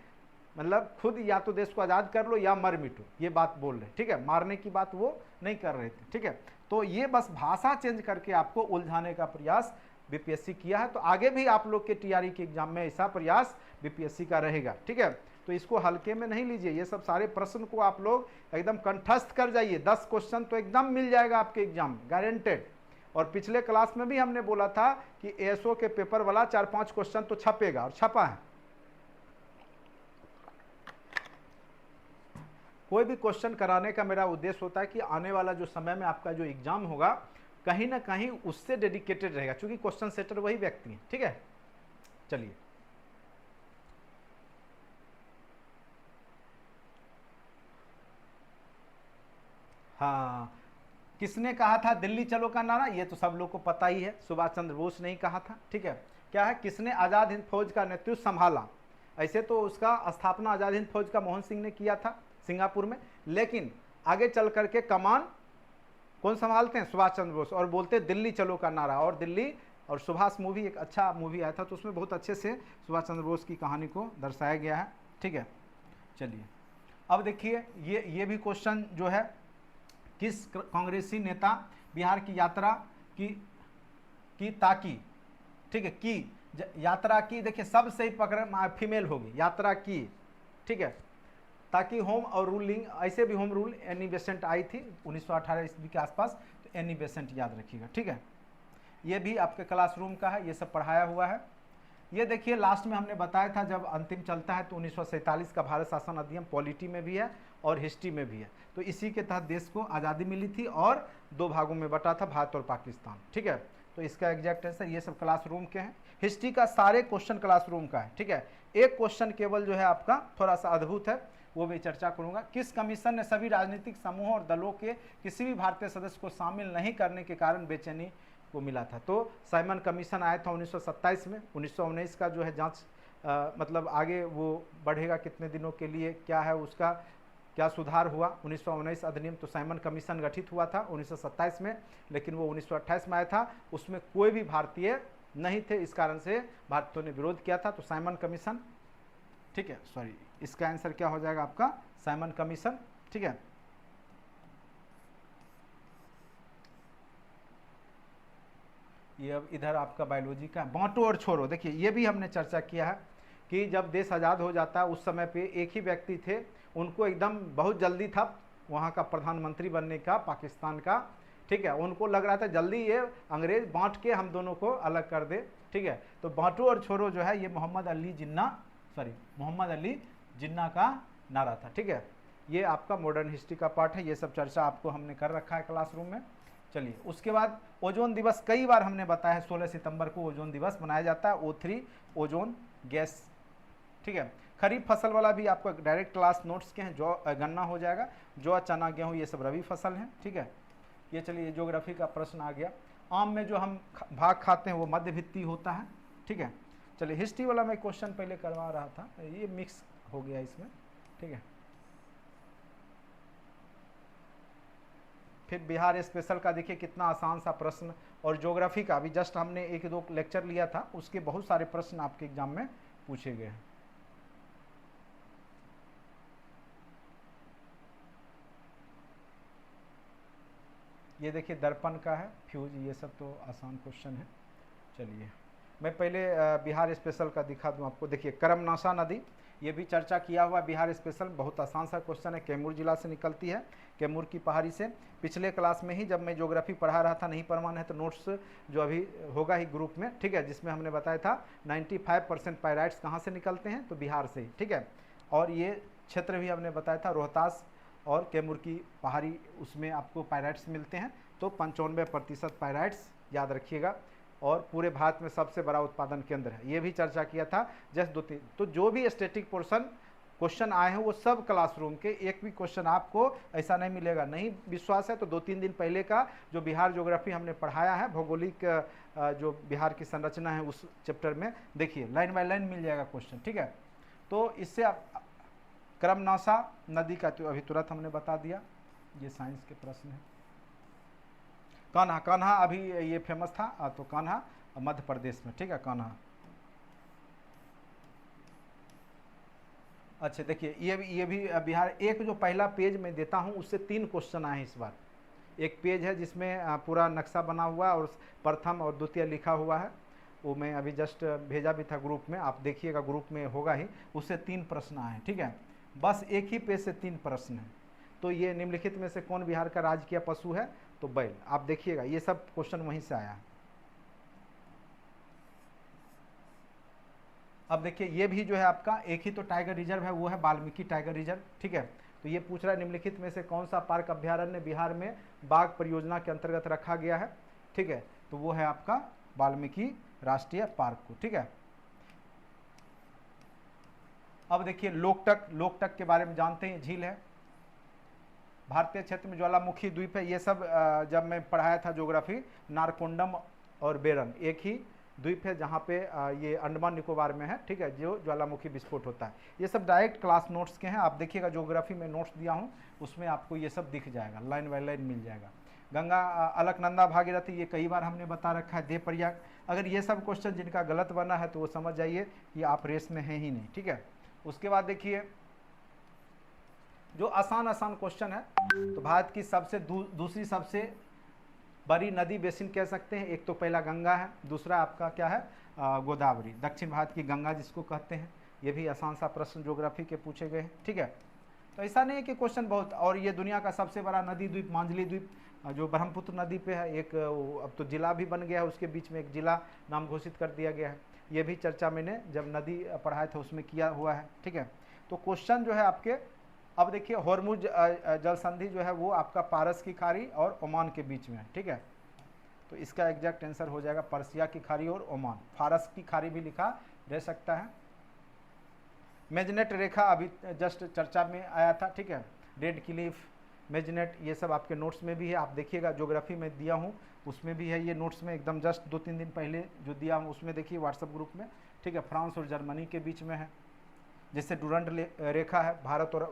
मतलब खुद या तो देश को आज़ाद कर लो या मर मिटो, ये बात बोल रहे, ठीक है। मारने की बात वो नहीं कर रहे थे, ठीक है। तो ये बस भाषा चेंज करके आपको उलझाने का प्रयास बीपीएससी किया है। तो आगे भी आप लोग के टीआरई के एग्जाम में ऐसा प्रयास बीपीएससी का रहेगा, ठीक है। तो इसको हल्के में नहीं लीजिए, ये सब सारे प्रश्न को आप लोग एकदम कंठस्थ कर जाइए। 10 क्वेश्चन तो एकदम मिल जाएगा आपके एग्जाम में, गारंटेड। और पिछले क्लास में भी हमने बोला था कि एएसओ के पेपर वाला 4-5 क्वेश्चन तो छपेगा, और छपा है। कोई भी क्वेश्चन कराने का मेरा उद्देश्य होता है कि आने वाला जो समय में आपका जो एग्जाम होगा कहीं ना कहीं उससे डेडिकेटेड रहेगा, क्योंकि क्वेश्चन सेटर वही व्यक्ति हैं, ठीक है। चलिए हाँ, किसने कहा था दिल्ली चलो का नारा, ये तो सब लोग को पता ही है, सुभाष चंद्र बोस ने ही कहा था, ठीक है। क्या है, किसने आज़ाद हिंद फौज का नेतृत्व संभाला। ऐसे तो उसका स्थापना आज़ाद हिंद फौज का मोहन सिंह ने किया था सिंगापुर में, लेकिन आगे चल करके कमान कौन संभालते हैं, सुभाष चंद्र बोस, और बोलते दिल्ली चलो का नारा। और दिल्ली और सुभाष मूवी एक अच्छा मूवी आया था, तो उसमें बहुत अच्छे से सुभाष चंद्र बोस की कहानी को दर्शाया गया है, ठीक है। चलिए अब देखिए ये भी क्वेश्चन जो है, किस कांग्रेसी नेता बिहार की यात्रा की ताकि, ठीक है, की यात्रा की, देखिए सब सही पकड़ फीमेल होगी, यात्रा की, ठीक है, ताकि होम और रूलिंग, ऐसे भी होम रूल एनी बेसेंट आई थी 1918 ईस्वी के आसपास, तो एनी बेसेंट याद रखिएगा, ठीक है। ये भी आपके क्लासरूम का है, ये सब पढ़ाया हुआ है। ये देखिए लास्ट में हमने बताया था जब अंतिम चलता है तो 1947 का भारत शासन अधिनियम पॉलिटी में भी है और हिस्ट्री में भी है, तो इसी के तहत देश को आज़ादी मिली थी और 2 भागों में बटा था, भारत और पाकिस्तान, ठीक है। तो इसका एग्जैक्ट आंसर, ये सब क्लासरूम के हैं। हिस्ट्री का सारे क्वेश्चन क्लासरूम का है, ठीक है। एक क्वेश्चन केवल जो है आपका थोड़ा सा अद्भुत है, वो भी चर्चा करूंगा। किस कमीशन ने सभी राजनीतिक समूहों और दलों के किसी भी भारतीय सदस्य को शामिल नहीं करने के कारण बेचैनी को मिला था। तो साइमन कमीशन आया था 1927 में, 1919 का जो है जांच मतलब आगे वो बढ़ेगा कितने दिनों के लिए, क्या है उसका, क्या सुधार हुआ। 1919 अधिनियम तो साइमन कमीशन गठित हुआ था 1927 में, लेकिन वो 1928 में आया था, उसमें कोई भी भारतीय नहीं थे, इस कारण से भारतीयों ने विरोध किया था। तो साइमन कमीशन, ठीक है, सॉरी, इसका आंसर क्या हो जाएगा आपका, साइमन कमीशन, ठीक है। ये अब इधर आपका बायोलॉजी का बांटो और छोड़ो, देखिए ये भी हमने चर्चा किया है कि जब देश आज़ाद हो जाता है उस समय पे एक ही व्यक्ति थे, उनको एकदम बहुत जल्दी था वहाँ का प्रधानमंत्री बनने का, पाकिस्तान का, ठीक है। उनको लग रहा था जल्दी ये अंग्रेज बांट के हम दोनों को अलग कर दे, ठीक है। तो बांटो और छोड़ो जो है ये मोहम्मद अली जिन्ना का नारा था, ठीक है। ये आपका मॉडर्न हिस्ट्री का पार्ट है, ये सब चर्चा आपको हमने कर रखा है क्लासरूम में। चलिए उसके बाद ओजोन दिवस, कई बार हमने बताया है 16 सितंबर को ओजोन दिवस मनाया जाता है, O3 ओजोन गैस, ठीक है। खरीफ फसल वाला भी आपका डायरेक्ट क्लास नोट्स के हैं, जो गन्ना हो जाएगा, जौ चना गेहूँ ये सब रबी फसल हैं, ठीक है। ये चलिए ज्योग्राफी का प्रश्न आ गया। आम में जो हम भाग खाते हैं वो मध्य भित्ति होता है, ठीक है। चलिए हिस्ट्री वाला मैं क्वेश्चन पहले करवा रहा था, ये मिक्स हो गया इसमें, ठीक है। फिर बिहार स्पेशल का देखिए कितना आसान सा प्रश्न, और ज्योग्राफी का भी जस्ट हमने एक दो लेक्चर लिया था, उसके बहुत सारे प्रश्न आपके एग्जाम में पूछे गए हैं। ये देखिए दर्पण का है, फ्यूज, ये सब तो आसान क्वेश्चन है। चलिए मैं पहले बिहार स्पेशल का दिखा दूं आपको। देखिए करमनाशा नदी, ये भी चर्चा किया हुआ बिहार स्पेशल, बहुत आसान सा क्वेश्चन है, कैमूर जिला से निकलती है, कैमूर की पहाड़ी से। पिछले क्लास में ही जब मैं ज्योग्राफी पढ़ा रहा था, नहीं परमान है तो नोट्स जो अभी होगा ही ग्रुप में, ठीक है, जिसमें हमने बताया था 95% पायराइट्स कहाँ से निकलते हैं, तो बिहार से ही, ठीक है। और ये क्षेत्र भी हमने बताया था रोहतास और कैमूर की पहाड़ी, उसमें आपको पायराइट्स मिलते हैं। तो 95% पायराइट्स याद रखिएगा, और पूरे भारत में सबसे बड़ा उत्पादन केंद्र है, ये भी चर्चा किया था। जस्ट 2-3 तो जो भी स्टैटिक पोर्शन क्वेश्चन आए हैं वो सब क्लासरूम के, एक भी क्वेश्चन आपको ऐसा नहीं मिलेगा। नहीं विश्वास है तो 2-3 दिन पहले का जो बिहार ज्योग्राफी हमने पढ़ाया है, भौगोलिक जो बिहार की संरचना है उस चैप्टर में देखिए लाइन बाय लाइन मिल जाएगा क्वेश्चन, ठीक है। तो इससे आप करमनाशा नदी का तो अभी तुरंत हमने बता दिया, ये साइंस के प्रश्न है। कान्हा, कान्हा अभी ये फेमस था, तो कान्हा मध्य प्रदेश में, ठीक है, कान्हा। अच्छा देखिए ये भी बिहार, एक जो पहला पेज मैं देता हूँ उससे 3 क्वेश्चन आए इस बार। एक पेज है जिसमें पूरा नक्शा बना हुआ और प्रथम और द्वितीय लिखा हुआ है, वो मैं अभी जस्ट भेजा भी था ग्रुप में, आप देखिएगा ग्रुप में होगा ही, उससे 3 प्रश्न आए, ठीक है। बस एक ही पेज से 3 प्रश्न हैं। तो ये निम्नलिखित में से कौन बिहार का राजकीय पशु है, तो बैल। आप देखिएगा ये सब क्वेश्चन वहीं से आया है। अब देखिए ये भी जो है आपका एक ही तो टाइगर रिजर्व है, वो है वाल्मीकि टाइगर रिजर्व, ठीक है। तो ये पूछ रहा है निम्नलिखित में से कौन सा पार्क अभ्यारण्य बिहार में बाघ परियोजना के अंतर्गत रखा गया है, ठीक है। तो वो है आपका वाल्मीकि राष्ट्रीय पार्क को, ठीक है। अब देखिए लोकटक, लोकटक के बारे में जानते हैं, झील है भारतीय क्षेत्र में, ज्वालामुखी द्वीप है, ये सब जब मैं पढ़ाया था ज्योग्राफी, नारकोंडम और बेरन एक ही द्वीप है जहाँ पे ये अंडमान निकोबार में है, ठीक है, जो ज्वालामुखी विस्फोट होता है। ये सब डायरेक्ट क्लास नोट्स के हैं, आप देखिएगा ज्योग्राफी में नोट्स दिया हूँ उसमें आपको ये सब दिख जाएगा, लाइन बाय लाइन मिल जाएगा। गंगा अलकनंदा भागीरथी, ये कई बार हमने बता रखा है, देवप्रयाग। अगर ये सब क्वेश्चन जिनका गलत बना है तो वो समझ जाइए कि आप रेस में हैं ही नहीं, ठीक है। उसके बाद देखिए जो आसान क्वेश्चन है, तो भारत की सबसे दूसरी सबसे बड़ी नदी बेसिन कह सकते हैं, एक तो पहला गंगा है, दूसरा आपका क्या है, गोदावरी, दक्षिण भारत की गंगा जिसको कहते हैं। ये भी आसान सा प्रश्न ज्योग्राफी के पूछे गए हैं, ठीक है। तो ऐसा नहीं है कि क्वेश्चन बहुत, और ये दुनिया का सबसे बड़ा नदी द्वीप मांझली द्वीप जो ब्रह्मपुत्र नदी पे है, एक अब तो जिला भी बन गया है, उसके बीच में एक जिला नाम घोषित कर दिया गया है। ये भी चर्चा मैंने जब नदी पढ़ाया था उसमें किया हुआ है, ठीक है। तो क्वेश्चन जो है आपके, अब देखिए हॉर्मुज जल संधि जो है वो आपका पारस की खाड़ी और ओमान के बीच में है, ठीक है। तो इसका एग्जैक्ट आंसर हो जाएगा पर्सिया की खाड़ी और ओमान, फारस की खाड़ी भी लिखा रह सकता है। मेजनेट रेखा अभी जस्ट चर्चा में आया था, ठीक है, रेड क्लिफ, मेजनेट, ये सब आपके नोट्स में भी है, आप देखिएगा ज्योग्राफी में दिया हूँ उसमें भी है, ये नोट्स में एकदम जस्ट 2-3 दिन पहले जो दिया हूँ उसमें देखिए व्हाट्सएप ग्रुप में, ठीक है। फ्रांस और जर्मनी के बीच में है, जैसे डुरंड रेखा है भारत और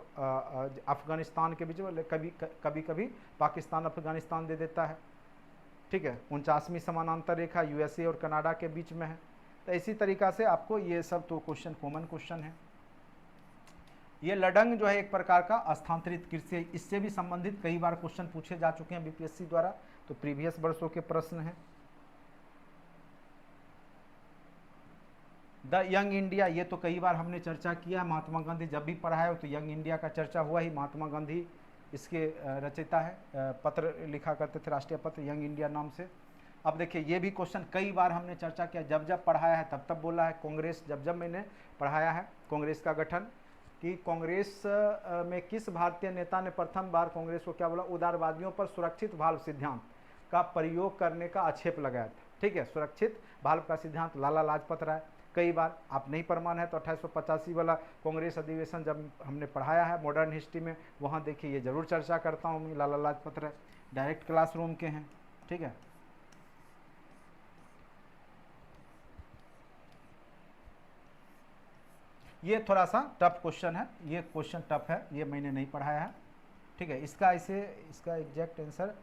अफगानिस्तान के बीच में, कभी कभी पाकिस्तान अफगानिस्तान दे देता है, ठीक है। 49वीं समानांतर रेखा यूएसए और कनाडा के बीच में है। तो इसी तरीक़ा से आपको ये सब तो क्वेश्चन कॉमन क्वेश्चन है। ये लडंग जो है एक प्रकार का स्थानांतरित कृषि, इससे भी संबंधित कई बार क्वेश्चन पूछे जा चुके हैं बीपीएससी द्वारा, तो प्रीवियस वर्षों के प्रश्न हैं। द यंग इंडिया, ये तो कई बार हमने चर्चा किया, महात्मा गांधी जब भी पढ़ा है तो यंग इंडिया का चर्चा हुआ ही, महात्मा गांधी इसके रचयिता है, पत्र लिखा करते थे राष्ट्रीय पत्र यंग इंडिया नाम से। अब देखिए ये भी क्वेश्चन कई बार हमने चर्चा किया, जब जब पढ़ाया है तब तब बोला है। कांग्रेस, जब जब मैंने पढ़ाया है कांग्रेस का गठन, कि कांग्रेस में किस भारतीय नेता ने प्रथम बार कांग्रेस को क्या बोला, उदारवादियों पर सुरक्षित भाल्व सिद्धांत का प्रयोग करने का आक्षेप लगाया था, ठीक है। सुरक्षित भाल्व का सिद्धांत लाला लाजपत राय। कई बार आप नहीं प्रमाण है तो 1885 वाला कांग्रेस अधिवेशन जब हमने पढ़ाया है मॉडर्न हिस्ट्री में, वहाँ देखिए ये जरूर चर्चा करता हूँ मैं, लाला लाजपत राय डायरेक्ट क्लासरूम के हैं, ठीक है। ये थोड़ा सा टफ क्वेश्चन है, ये क्वेश्चन टफ है, ये मैंने नहीं पढ़ाया है, ठीक है। इसका एग्जैक्ट आंसर,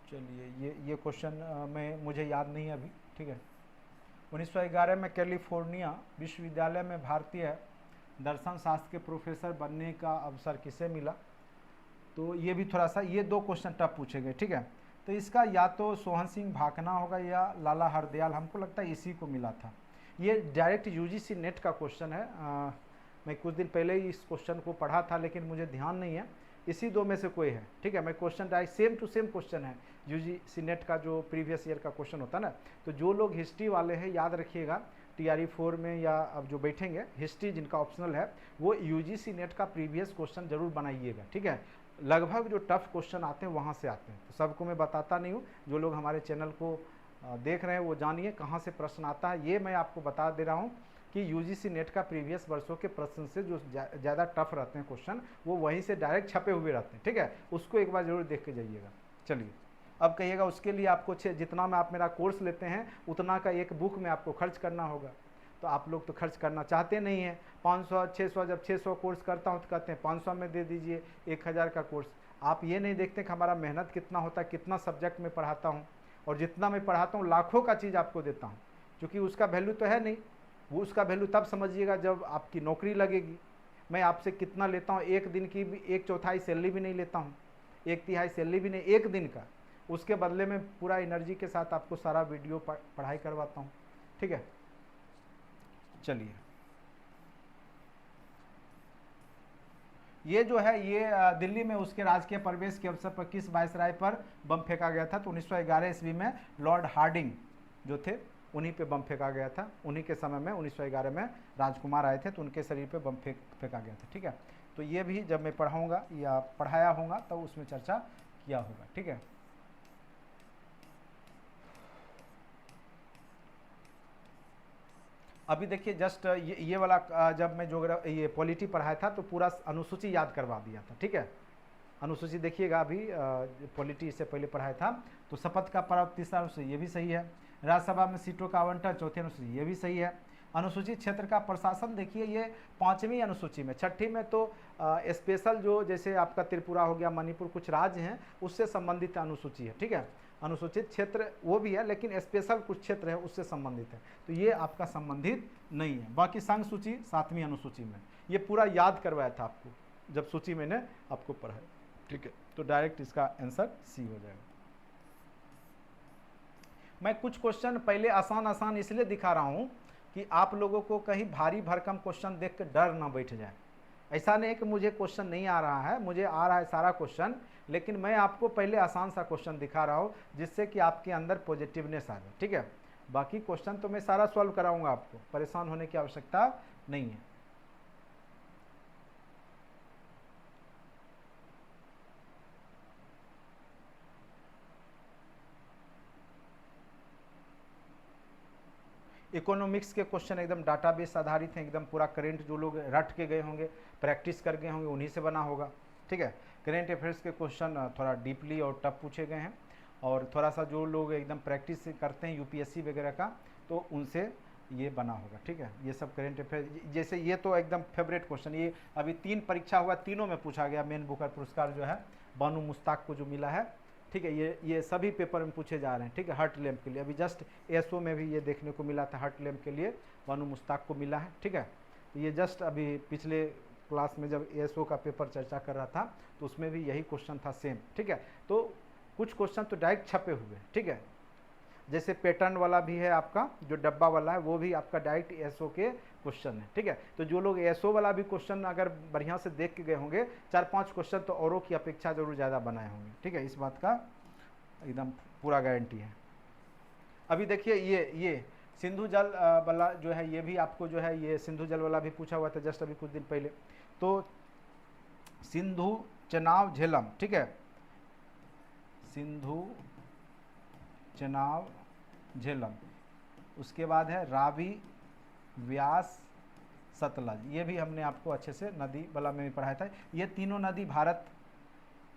चलिए ये क्वेश्चन में मुझे याद नहीं है अभी, ठीक है। 1911 में कैलिफोर्निया विश्वविद्यालय में भारतीय दर्शन शास्त्र के प्रोफेसर बनने का अवसर किसे मिला, तो ये भी थोड़ा सा, ये 2 क्वेश्चन टफ पूछे गए, ठीक है। तो इसका या तो सोहन सिंह भाकना होगा या लाला हरदयाल, हमको लगता है इसी को मिला था। ये डायरेक्ट यूजीसी नेट का क्वेश्चन है, मैं कुछ दिन पहले ही इस क्वेश्चन को पढ़ा था लेकिन मुझे ध्यान नहीं है, इसी 2 में से कोई है, ठीक है। मैं question direct same to same question है, यूजीसी नेट का जो प्रीवियस ईयर का क्वेश्चन होता है ना, तो जो लोग हिस्ट्री वाले हैं याद रखिएगा, टीआरई 4 में या अब जो बैठेंगे हिस्ट्री जिनका ऑप्शनल है, वो यूजीसी नेट का प्रीवियस क्वेश्चन जरूर बनाइएगा, ठीक है। लगभग जो टफ क्वेश्चन आते हैं वहाँ से आते हैं, तो सबको मैं बताता नहीं हूँ, जो लोग हमारे चैनल को देख रहे हैं वो जानिए कहाँ से प्रश्न आता है। ये मैं आपको बता दे रहा हूँ कि यूजीसी नेट का प्रीवियस वर्षों के प्रश्न से जो ज़्यादा टफ रहते हैं क्वेश्चन, वो वहीं से डायरेक्ट छपे हुए रहते हैं, ठीक है। उसको एक बार जरूर देख के जाइएगा। चलिए अब कहिएगा उसके लिए आपको जितना में आप मेरा कोर्स लेते हैं उतना का एक बुक में आपको खर्च करना होगा, तो आप लोग तो खर्च करना चाहते नहीं हैं। 500 600, जब 600 कोर्स करता हूँ तो कहते हैं 500 में दे दीजिए 1000 का कोर्स। आप ये नहीं देखते कि हमारा मेहनत कितना होता है, कितना सब्जेक्ट में पढ़ाता हूँ, और जितना मैं पढ़ाता हूँ लाखों का चीज़ आपको देता हूँ, क्योंकि उसका वैल्यू तो है नहीं। वो उसका वैल्यू तब समझिएगा जब आपकी नौकरी लगेगी। मैं आपसे कितना लेता हूँ, एक दिन की भी 1/4 सैलरी भी नहीं लेता हूँ, 1/3 सैलरी भी नहीं, एक दिन का। उसके बदले में पूरा एनर्जी के साथ आपको सारा वीडियो पढ़ाई करवाता हूँ, ठीक है। चलिए ये जो है ये दिल्ली में उसके राजकीय प्रवेश के अवसर पर किस वायसराय पर बम फेंका गया था, तो 1911 ईस्वी में लॉर्ड हार्डिंग जो थे उन्हीं पे बम फेंका गया था। उन्हीं के समय में 1911 में राजकुमार आए थे तो उनके शरीर पे बम फेंका गया था, ठीक है। तो ये भी जब मैं पढ़ाऊँगा या पढ़ाया होगा तो उसमें चर्चा किया होगा, ठीक है। अभी देखिए जस्ट ये वाला जब मैं ये पॉलिटी पढ़ाया था तो पूरा अनुसूची याद करवा दिया था, ठीक है। अनुसूची देखिएगा, अभी पॉलिटी इससे पहले पढ़ाया था। तो शपथ का पर्व 3रा अनुसूची, ये भी सही है। राज्यसभा में सीटों का आवंटन 4थी अनुसूची, ये भी सही है। अनुसूचित क्षेत्र का प्रशासन देखिए ये 5वीं अनुसूची में, 6ठी में तो स्पेशल जो जैसे आपका त्रिपुरा हो गया, मणिपुर, कुछ राज्य हैं उससे संबंधित अनुसूची है, ठीक है। अनुसूचित क्षेत्र वो भी है लेकिन स्पेशल कुछ क्षेत्र है उससे संबंधित है, तो ये आपका संबंधित नहीं है। बाकी संघ सूची 7वीं अनुसूची में, ये पूरा याद करवाया था आपको जब सूची मैंने आपको पढ़ाया, ठीक है। तो डायरेक्ट इसका आंसर सी हो जाएगा। मैं कुछ क्वेश्चन पहले आसान आसान इसलिए दिखा रहा हूं कि आप लोगों को कहीं भारी भरकम क्वेश्चन देख कर डर ना बैठ जाए। ऐसा नहीं है कि मुझे क्वेश्चन नहीं आ रहा है, मुझे आ रहा है सारा क्वेश्चन, लेकिन मैं आपको पहले आसान सा क्वेश्चन दिखा रहा हूँ जिससे कि आपके अंदर पॉजिटिवनेस आ जाए, ठीक है। बाकी क्वेश्चन तो मैं सारा सॉल्व कराऊंगा, आपको परेशान होने की आवश्यकता नहीं है। इकोनॉमिक्स के क्वेश्चन एकदम डाटाबेस आधारित हैं, एकदम पूरा करंट जो लोग रट के गए होंगे, प्रैक्टिस कर गए होंगे, उन्हीं से बना होगा। ठीक है, करेंट अफेयर्स के क्वेश्चन थोड़ा डीपली और टफ पूछे गए हैं, और थोड़ा सा जो लोग एकदम प्रैक्टिस करते हैं यूपीएससी वगैरह का, तो उनसे ये बना होगा। ठीक है, ये सब करेंट अफेयर, जैसे ये तो एकदम फेवरेट क्वेश्चन, ये अभी 3 परीक्षा हुआ, तीनों में पूछा गया। मेन बुकर पुरस्कार जो है बानू मुश्ताक को जो मिला है, ठीक है, ये सभी पेपर में पूछे जा रहे हैं। ठीक है, हर्ट लैम्प के लिए अभी जस्ट एसओ में भी ये देखने को मिला था, हर्ट लैम्प के लिए बानू मुश्ताक को मिला है। ठीक है, तो ये जस्ट अभी पिछले क्लास में जब एसओ का पेपर चर्चा कर रहा था तो उसमें भी यही क्वेश्चन था सेम। ठीक है, तो कुछ क्वेश्चन तो डायरेक्ट छपे हुए। ठीक है, जैसे पैटर्न वाला भी है आपका, जो डब्बा वाला है वो भी आपका डायरेक्ट एसओ के क्वेश्चन है। ठीक है, तो जो लोग एसओ वाला भी क्वेश्चन अगर बढ़िया से देख के गए होंगे, 4-5 क्वेश्चन तो औरों की अपेक्षा जरूर ज़्यादा बनाए होंगे। ठीक है, इस बात का एकदम पूरा गारंटी है। अभी देखिए ये सिंधु जल वाला जो है, ये भी आपको जो है, ये सिंधु जल वाला भी पूछा हुआ था जस्ट अभी कुछ दिन पहले। तो सिंधु चेनाब झेलम, ठीक है, सिंधु चेनाब झेलम, उसके बाद है रावी, व्यास, सतलज, ये भी हमने आपको अच्छे से नदी वाला में भी पढ़ाया था। ये तीनों नदी भारत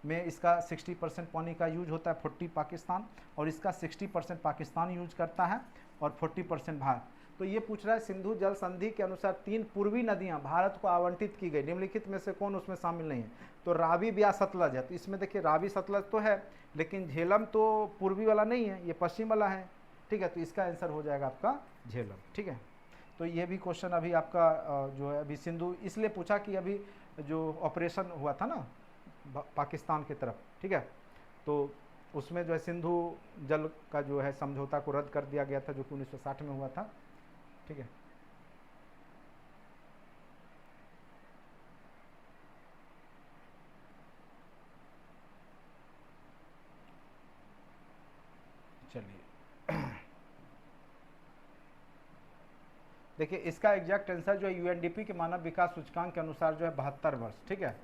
में इसका 60% पानी का यूज होता है, 40 पाकिस्तान, और इसका 60% पाकिस्तान यूज करता है और 40% भारत। तो ये पूछ रहा है सिंधु जल संधि के अनुसार 3 पूर्वी नदियां भारत को आवंटित की गई, निम्नलिखित में से कौन उसमें शामिल नहीं है? तो रावी, ब्यास, सतलज है। तो इसमें देखिए रावी सतलज तो है, लेकिन झेलम तो पूर्वी वाला नहीं है, ये पश्चिम वाला है। ठीक है, तो इसका आंसर हो जाएगा आपका झेलम। ठीक है, तो ये भी क्वेश्चन अभी आपका जो है अभी सिंधु इसलिए पूछा कि अभी जो ऑपरेशन हुआ था ना पाकिस्तान की तरफ, ठीक है, तो उसमें जो है सिंधु जल का जो है समझौता को रद्द कर दिया गया था, जो कि 1960 में हुआ था। ठीक है, चलिए देखिए इसका एग्जैक्ट आंसर जो है यूएनडीपी के मानव विकास सूचकांक के अनुसार जो है 72 वर्ष। ठीक है,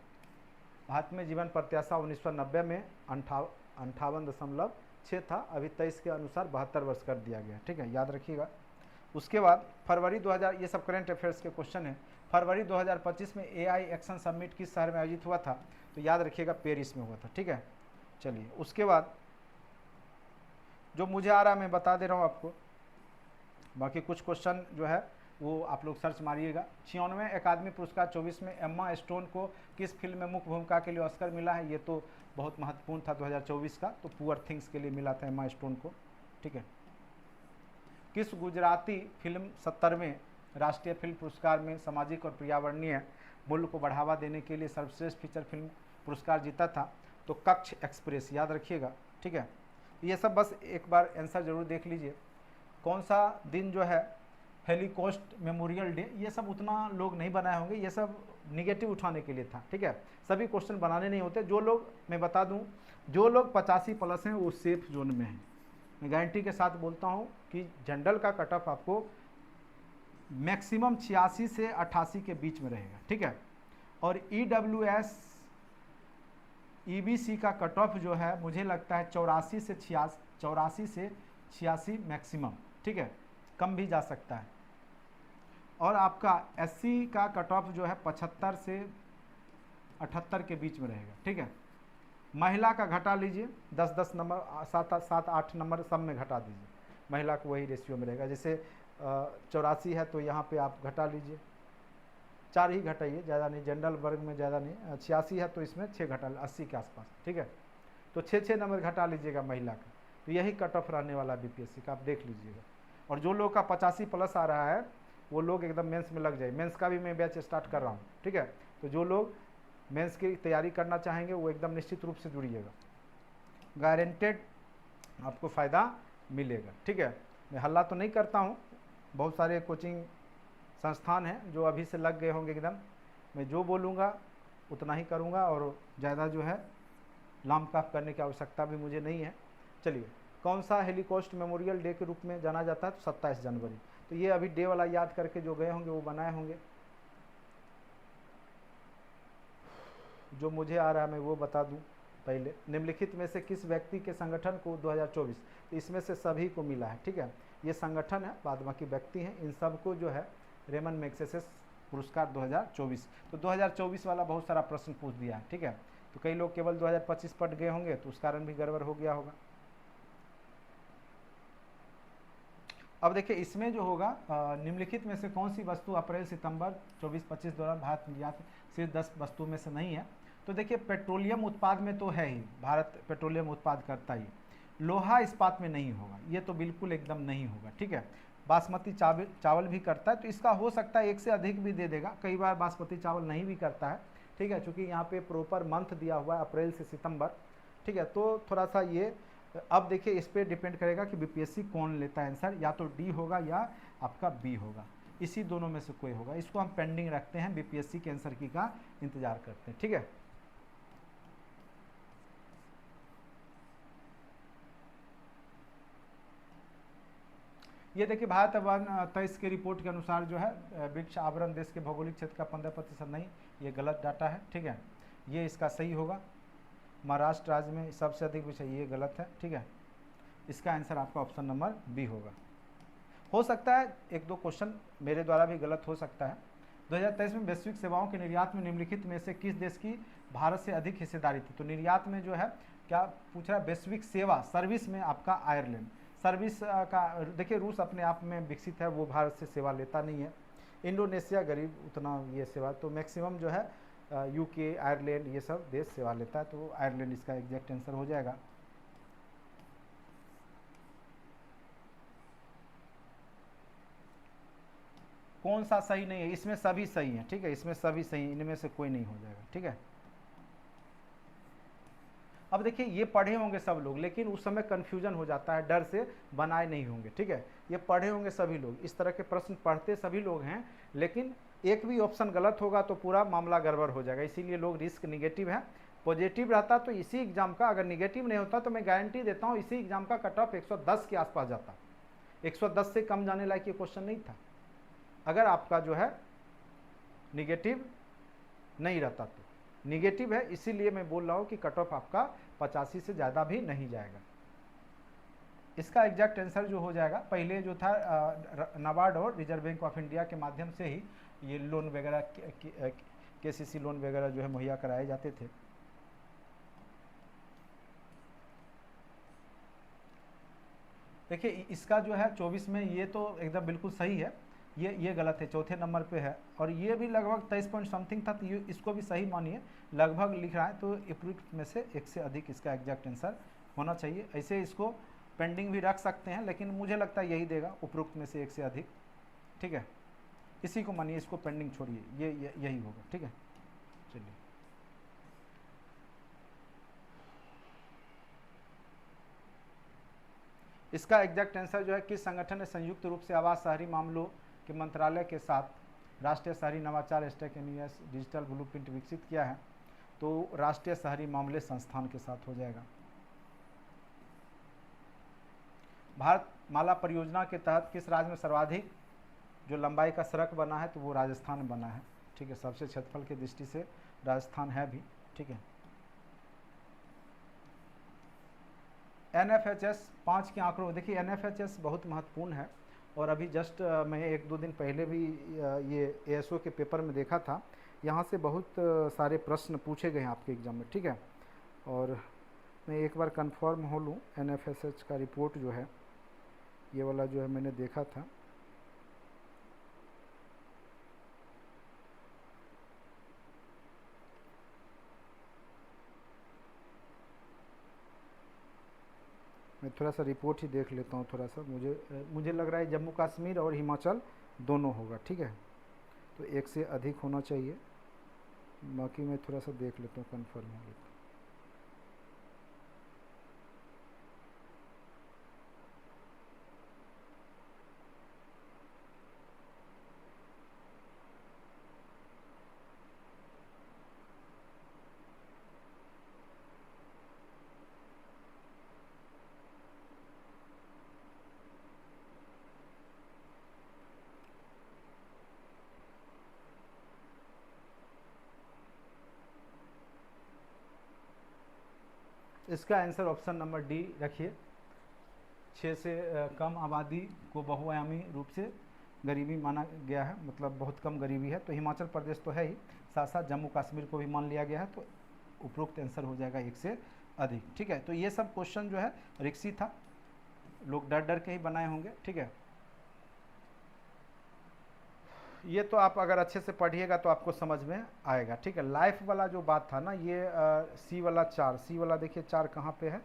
भारत में जीवन प्रत्याशा 1990 में 58.6 था, अभी 23 के अनुसार 72 वर्ष कर दिया गया। ठीक है, याद रखिएगा। उसके बाद फरवरी 2000, ये सब करंट अफेयर्स के क्वेश्चन है। फरवरी 2025 में एआई एक्शन समिट किस शहर में आयोजित हुआ था? तो याद रखिएगा पेरिस में हुआ था। ठीक है, चलिए उसके बाद जो मुझे आ रहा है मैं बता दे रहा हूँ आपको, बाकी कुछ क्वेश्चन जो है वो आप लोग सर्च मारिएगा। 96वें अकादमी पुरस्कार 24 में एम्मा स्टोन को किस फिल्म में मुख्य भूमिका के लिए ऑस्कर मिला है? ये तो बहुत महत्वपूर्ण था 2024 का, तो पुअर थिंग्स के लिए मिला था एम्मा स्टोन को। ठीक है, किस गुजराती फिल्म 70वें राष्ट्रीय फिल्म पुरस्कार में सामाजिक और पर्यावरणीय मूल्य को बढ़ावा देने के लिए सर्वश्रेष्ठ फीचर फिल्म पुरस्कार जीता था? तो कच्छ एक्सप्रेस, याद रखिएगा। ठीक है, ये सब बस एक बार आंसर जरूर देख लीजिए। कौन सा दिन जो है हेलीकॉस्ट मेमोरियल डे, ये सब उतना लोग नहीं बनाए होंगे, ये सब निगेटिव उठाने के लिए था। ठीक है, सभी क्वेश्चन बनाने नहीं होते। जो लोग, मैं बता दूं, जो लोग 85+ हैं वो सेफ जोन में हैं। मैं गारंटी के साथ बोलता हूं कि जनरल का कट ऑफ आपको मैक्सिमम 86 से 88 के बीच में रहेगा। ठीक है, और EWS EBC का कट ऑफ जो है मुझे लगता है 84 से 86 मैक्सिमम। ठीक है, कम भी जा सकता है। और आपका SC का कट ऑफ जो है 75 से 78 के बीच में रहेगा। ठीक है, महिला का घटा लीजिए, 10-10 नंबर, 7-8 नंबर सब में घटा दीजिए, महिला को वही रेशियो में रहेगा। जैसे 84 है तो यहाँ पे आप घटा लीजिए, 4 ही घटाइए, ज़्यादा नहीं, जनरल वर्ग में ज़्यादा नहीं। 86 है तो इसमें 6 घटा, 80 के आसपास। ठीक है, तो 6-6 नंबर घटा लीजिएगा महिला का, तो यही कट ऑफ रहने वाला बीपीएससी का, आप देख लीजिएगा। और जो लोग का 85+ आ रहा है वो लोग एकदम मेंस में लग जाए। मेंस का भी मैं बैच स्टार्ट कर रहा हूँ। ठीक है, तो जो लोग मेंस की तैयारी करना चाहेंगे वो एकदम निश्चित रूप से जुड़िएगा, गारंटेड आपको फ़ायदा मिलेगा। ठीक है, मैं हल्ला तो नहीं करता हूँ, बहुत सारे कोचिंग संस्थान हैं जो अभी से लग गए होंगे एकदम। मैं जो बोलूँगा उतना ही करूँगा, और ज़्यादा जो है लाम काफ करने की आवश्यकता भी मुझे नहीं है। चलिए, कौन सा हेलीकॉस्ट मेमोरियल डे के रूप में जाना जाता है? तो 27 जनवरी। तो ये अभी डे वाला याद करके जो गए होंगे वो बनाए होंगे। जो मुझे आ रहा है मैं वो बता दूं, पहले निम्नलिखित में से किस व्यक्ति के संगठन को 2024, तो इसमें से सभी को मिला है, ठीक है। ये संगठन है, बाद बाकी व्यक्ति हैं, इन सबको जो है रेमन मैग्सेसे पुरस्कार 2024। तो 2024 वाला बहुत सारा प्रश्न पूछ दिया है, ठीक है। तो कई लोग केवल 2025 पढ़ गए होंगे, तो उस कारण भी गड़बड़ हो गया होगा। अब देखिए इसमें जो होगा निम्नलिखित में से कौन सी वस्तु अप्रैल सितंबर 24-25 दौरान भारत निर्यात सिर्फ 10 वस्तु में से नहीं है। तो देखिए पेट्रोलियम उत्पाद में तो है ही, भारत पेट्रोलियम उत्पाद करता ही, लोहा इस्पात में नहीं होगा, ये तो बिल्कुल एकदम नहीं होगा, ठीक है। बासमती चावल भी करता है, तो इसका हो सकता है एक से अधिक भी दे देगा, कई बार बासमती चावल नहीं भी करता है, ठीक है, क्योंकि यहाँ पे प्रॉपर मंथ दिया हुआ है अप्रैल से सितंबर, ठीक है। तो थोड़ा सा ये अब देखिए इस पर डिपेंड करेगा कि बीपीएससी कौन लेता है आंसर, या तो डी होगा या आपका बी होगा, इसी दोनों में से कोई होगा। इसको हम पेंडिंग रखते हैं, बीपीएससी के आंसर की का इंतजार करते हैं, ठीक है। ये देखिए भारत वन 23 की रिपोर्ट के अनुसार जो है वृक्ष आवरण देश के भौगोलिक क्षेत्र का 15% नहीं, ये गलत डाटा है, ठीक है। ये इसका सही होगा, महाराष्ट्र राज्य में सबसे अधिक वृक्ष, ये गलत है, ठीक है। इसका आंसर आपका ऑप्शन नंबर बी होगा। हो सकता है एक दो क्वेश्चन मेरे द्वारा भी गलत हो सकता है। 2023 में वैश्विक सेवाओं के निर्यात में निम्नलिखित में से किस देश की भारत से अधिक हिस्सेदारी थी। तो निर्यात में जो है क्या पूछ रहा है, वैश्विक सेवा सर्विस में आपका आयरलैंड, सर्विस का देखिए रूस अपने आप में विकसित है, वो भारत से सेवा लेता नहीं है। इंडोनेशिया गरीब उतना ये सेवा, तो मैक्सिमम जो है यूके आयरलैंड ये सब देश सेवा लेता है, तो आयरलैंड इसका एग्जैक्ट आंसर हो जाएगा। कौन सा सही नहीं है, इसमें सभी सही है, ठीक है, इसमें सभी सही, इनमें से कोई नहीं हो जाएगा, ठीक है। अब देखिए ये पढ़े होंगे सब लोग, लेकिन उस समय कन्फ्यूजन हो जाता है, डर से बनाए नहीं होंगे, ठीक है। ये पढ़े होंगे सभी लोग, इस तरह के प्रश्न पढ़ते सभी लोग हैं, लेकिन एक भी ऑप्शन गलत होगा तो पूरा मामला गड़बड़ हो जाएगा, इसीलिए लोग रिस्क निगेटिव है। पॉजिटिव रहता तो इसी एग्जाम का, अगर निगेटिव नहीं होता तो मैं गारंटी देता हूँ इसी एग्जाम का कट ऑफ 110 के आसपास जाता, 110 से कम जाने लायक ये क्वेश्चन नहीं था, अगर आपका जो है निगेटिव नहीं रहता। तो निगेटिव है, इसीलिए मैं बोल रहा हूँ कि कट ऑफ आपका 85 से ज़्यादा भी नहीं जाएगा। इसका एग्जैक्ट आंसर जो हो जाएगा, पहले जो था नाबार्ड और रिजर्व बैंक ऑफ इंडिया के माध्यम से ही ये लोन वगैरह केसीसी लोन वगैरह जो है मुहैया कराए जाते थे। देखिए इसका जो है 24 में ये तो एकदम बिल्कुल सही है, ये गलत है, चौथे नंबर पे है, और ये भी लगभग 23 पॉइंट समथिंग था, तो ये इसको भी सही मानिए, लगभग लिख रहा है, तो उपयुक्त में से एक से अधिक इसका एग्जैक्ट आंसर होना चाहिए। ऐसे इसको पेंडिंग भी रख सकते हैं, लेकिन मुझे लगता है यही देगा, उपयुक्त में से एक से अधिक, ठीक है, इसी को मानिए, इसको पेंडिंग छोड़िए, यही होगा, ठीक है। चलिए इसका एग्जैक्ट आंसर जो है, किस संगठन ने संयुक्त रूप से आवास शहरी मामलों के मंत्रालय के साथ राष्ट्रीय शहरी नवाचार स्टैक डिजिटल ब्लूप्रिंट विकसित किया है। तो राष्ट्रीय शहरी मामले संस्थान के साथ हो जाएगा। भारत माला परियोजना के तहत किस राज्य में सर्वाधिक जो लंबाई का सड़क बना है, तो वो राजस्थान बना है, ठीक है, सबसे क्षेत्रफल की दृष्टि से राजस्थान है भी, ठीक है। NFHS 5 के आंकड़ों, देखिए NFHS बहुत महत्वपूर्ण है, और अभी जस्ट मैं एक दो दिन पहले भी ये ASO के पेपर में देखा था, यहाँ से बहुत सारे प्रश्न पूछे गए हैं आपके एग्ज़ाम में, ठीक है। और मैं एक बार कंफर्म हो लूँ, NFHS का रिपोर्ट जो है ये वाला जो है मैंने देखा था, मैं थोड़ा सा रिपोर्ट ही देख लेता हूँ, थोड़ा सा मुझे लग रहा है जम्मू कश्मीर और हिमाचल दोनों होगा, ठीक है, तो एक से अधिक होना चाहिए, बाकी मैं थोड़ा सा देख लेता हूँ, कन्फर्म हो लेता हूँ। इसका आंसर ऑप्शन नंबर डी रखिए। 6 से कम आबादी को बहुआयामी रूप से गरीबी माना गया है, मतलब बहुत कम गरीबी है। तो हिमाचल प्रदेश तो है ही, साथ साथ जम्मू कश्मीर को भी मान लिया गया है। तो उपरोक्त आंसर हो जाएगा 1 से अधिक। ठीक है, तो ये सब क्वेश्चन जो है रिक्सी था, लोग डर डर के ही बनाए होंगे। ठीक है, ये तो आप अगर अच्छे से पढ़िएगा तो आपको समझ में आएगा। ठीक है, लाइफ वाला जो बात था ना, ये सी वाला 4, सी वाला देखिए 4 कहाँ पे है,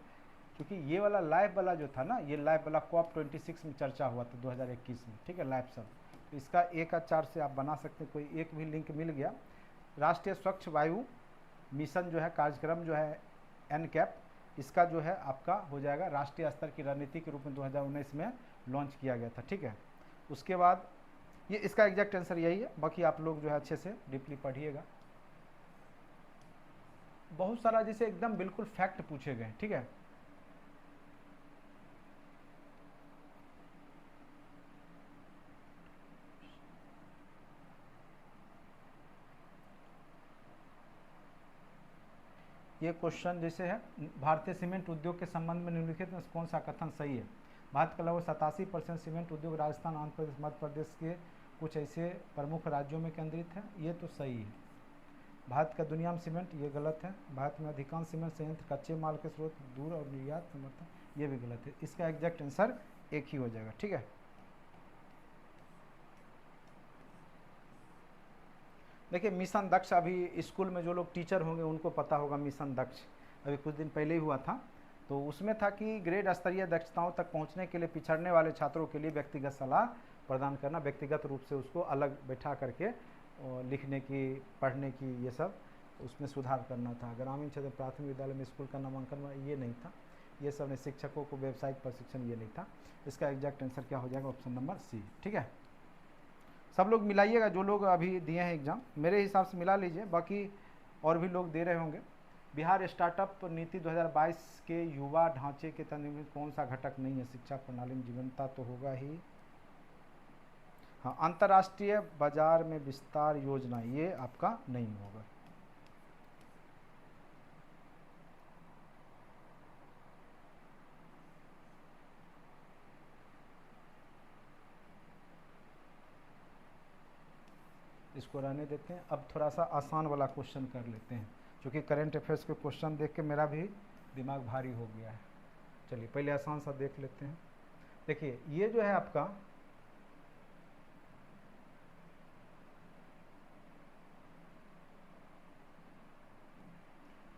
क्योंकि ये वाला लाइफ वाला जो था ना, ये लाइफ वाला COP26 में चर्चा हुआ था 2021 में। ठीक है, लाइफ सब, तो इसका 1 और 4 से आप बना सकते हैं, कोई एक भी लिंक मिल गया। राष्ट्रीय स्वच्छ वायु मिशन जो है कार्यक्रम जो है NCAP, इसका जो है आपका हो जाएगा राष्ट्रीय स्तर की रणनीति के रूप में 2019 में लॉन्च किया गया था। ठीक है, उसके बाद ये इसका एग्जैक्ट आंसर यही है। बाकी आप लोग जो है अच्छे से डीपली पढ़िएगा। बहुत सारा जैसे एकदम बिल्कुल फैक्ट पूछे गए। ठीक है, ये क्वेश्चन जैसे है, भारतीय सीमेंट उद्योग के संबंध में निम्नलिखित में कौन सा कथन सही है? भारत का लगभग 87% सीमेंट उद्योग राजस्थान, आंध्र प्रदेश, मध्य प्रदेश के कुछ ऐसे प्रमुख राज्यों में केंद्रित है। ये तो सही है। भारत का दुनिया में सीमेंट, ये गलत है। भारत में अधिकांश सीमेंट संयंत्र कच्चे माल के स्रोत दूर और निर्यात समर्थन, ये भी गलत है। इसका एग्जैक्ट आंसर एक ही हो जाएगा। ठीक है, देखिए मिशन दक्ष, अभी स्कूल में जो लोग टीचर होंगे उनको पता होगा मिशन दक्ष, अभी कुछ दिन पहले ही हुआ था। तो उसमें था कि ग्रेड स्तरीय दक्षताओं तक पहुंचने के लिए पिछड़ने वाले छात्रों के लिए व्यक्तिगत सलाह प्रदान करना, व्यक्तिगत रूप से उसको अलग बैठा करके लिखने की, पढ़ने की, ये सब उसमें सुधार करना था। ग्रामीण क्षेत्र प्राथमिक विद्यालय में स्कूल का नामांकन ये नहीं था, ये सब ने शिक्षकों को व्यावसायिक प्रशिक्षण ये नहीं था। इसका एग्जैक्ट आंसर क्या हो जाएगा? Option number C. ठीक है, सब लोग मिलाइएगा, जो लोग अभी दिए हैं एग्ज़ाम, मेरे हिसाब से मिला लीजिए, बाकी और भी लोग दे रहे होंगे। बिहार स्टार्टअप नीति 2022 के युवा ढांचे के तहत निम्नलिखित कौन सा घटक नहीं है? शिक्षा प्रणाली में जीवंतता तो होगा ही। हाँ, अंतर्राष्ट्रीय बाजार में विस्तार योजना, ये आपका नहीं होगा। इसको रहने देते हैं। अब थोड़ा सा आसान वाला क्वेश्चन कर लेते हैं, क्योंकि करंट अफेयर्स के क्वेश्चन देख के मेरा भी दिमाग भारी हो गया है। चलिए पहले आसान सा देख लेते हैं। देखिए ये जो है आपका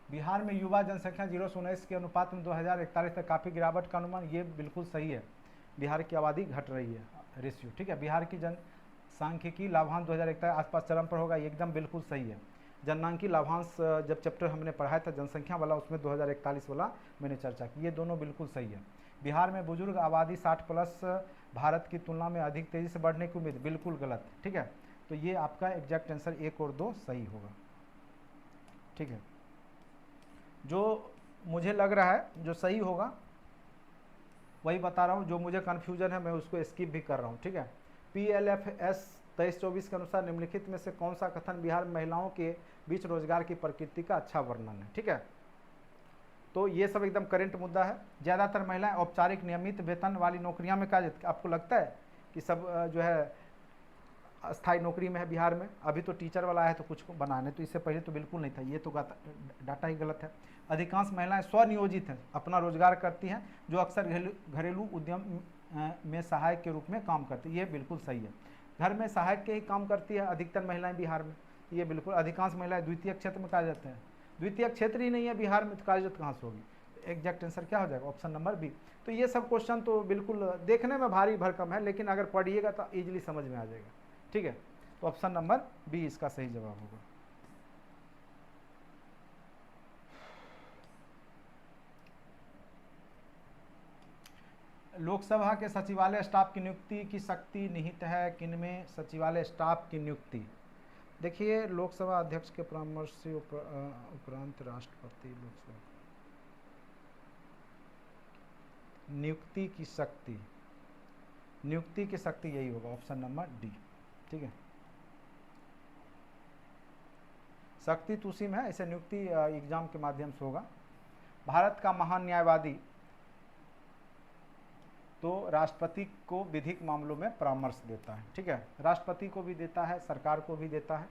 बिहार में युवा जनसंख्या 0 से 19 के अनुपात में 2041 तक काफ़ी गिरावट का अनुमान, ये बिल्कुल सही है। बिहार की आबादी घट रही है, रेशियो। ठीक है, बिहार की जनसांख्यिकी लाभांश 2041 आसपास चरम पर होगा, ये एकदम बिल्कुल सही है। जननांकी लाभांश जब चैप्टर हमने पढ़ाया था जनसंख्या वाला, उसमें 2041 वाला मैंने चर्चा की, ये दोनों बिल्कुल सही है। बिहार में बुजुर्ग आबादी 60+ भारत की तुलना में अधिक तेज़ी से बढ़ने की उम्मीद, बिल्कुल गलत। ठीक है, तो ये आपका एग्जैक्ट आंसर 1 और 2 सही होगा। ठीक है, जो मुझे लग रहा है जो सही होगा वही बता रहा हूँ, जो मुझे कन्फ्यूजन है मैं उसको स्किप भी कर रहा हूँ। ठीक है, PLFS 23-24 के अनुसार निम्नलिखित में से कौन सा कथन बिहार में महिलाओं के बीच रोजगार की प्रकृति का अच्छा वर्णन है? ठीक है, तो ये सब एकदम करंट मुद्दा है। ज़्यादातर महिलाएं औपचारिक नियमित वेतन वाली नौकरियां में कार्य, आपको लगता है कि सब जो है अस्थायी नौकरी में है बिहार में? अभी तो टीचर वाला है तो कुछ बनाने, तो इससे पहले तो बिल्कुल नहीं था, ये तो डाटा ही गलत है। अधिकांश महिलाएं स्वनियोजित हैं, अपना रोजगार करती हैं, जो अक्सर घरेलू उद्यम में सहायक के रूप में काम करती है, ये बिल्कुल सही है। घर में सहायक के ही काम करती है अधिकतर महिलाएं बिहार में, ये बिल्कुल। अधिकांश महिलाएं द्वितीय क्षेत्र में कार्यरत हैं, द्वितीय क्षेत्र ही नहीं है बिहार में तो कार्यरत कहाँ से होगी? एग्जैक्ट आंसर क्या हो जाएगा? Option number B. तो ये सब क्वेश्चन तो बिल्कुल देखने में भारी भरकम है, लेकिन अगर पढ़िएगा तो ईजिली समझ में आ जाएगा। ठीक है, तो ऑप्शन नंबर बी इसका सही जवाब होगा। लोकसभा के सचिवालय स्टाफ की नियुक्ति की शक्ति निहित है किनमें? सचिवालय स्टाफ की नियुक्ति, देखिए लोकसभा अध्यक्ष के परामर्श से उपरांत राष्ट्रपति लोकसभा नियुक्ति की शक्ति, नियुक्ति की शक्ति यही होगा, ऑप्शन नंबर डी। ठीक है, शक्ति तो उसी में है, इसे नियुक्ति एग्जाम के माध्यम से होगा। भारत का महान न्यायवादी तो राष्ट्रपति को विधिक मामलों में परामर्श देता है, ठीक है, राष्ट्रपति को भी देता है, सरकार को भी देता है,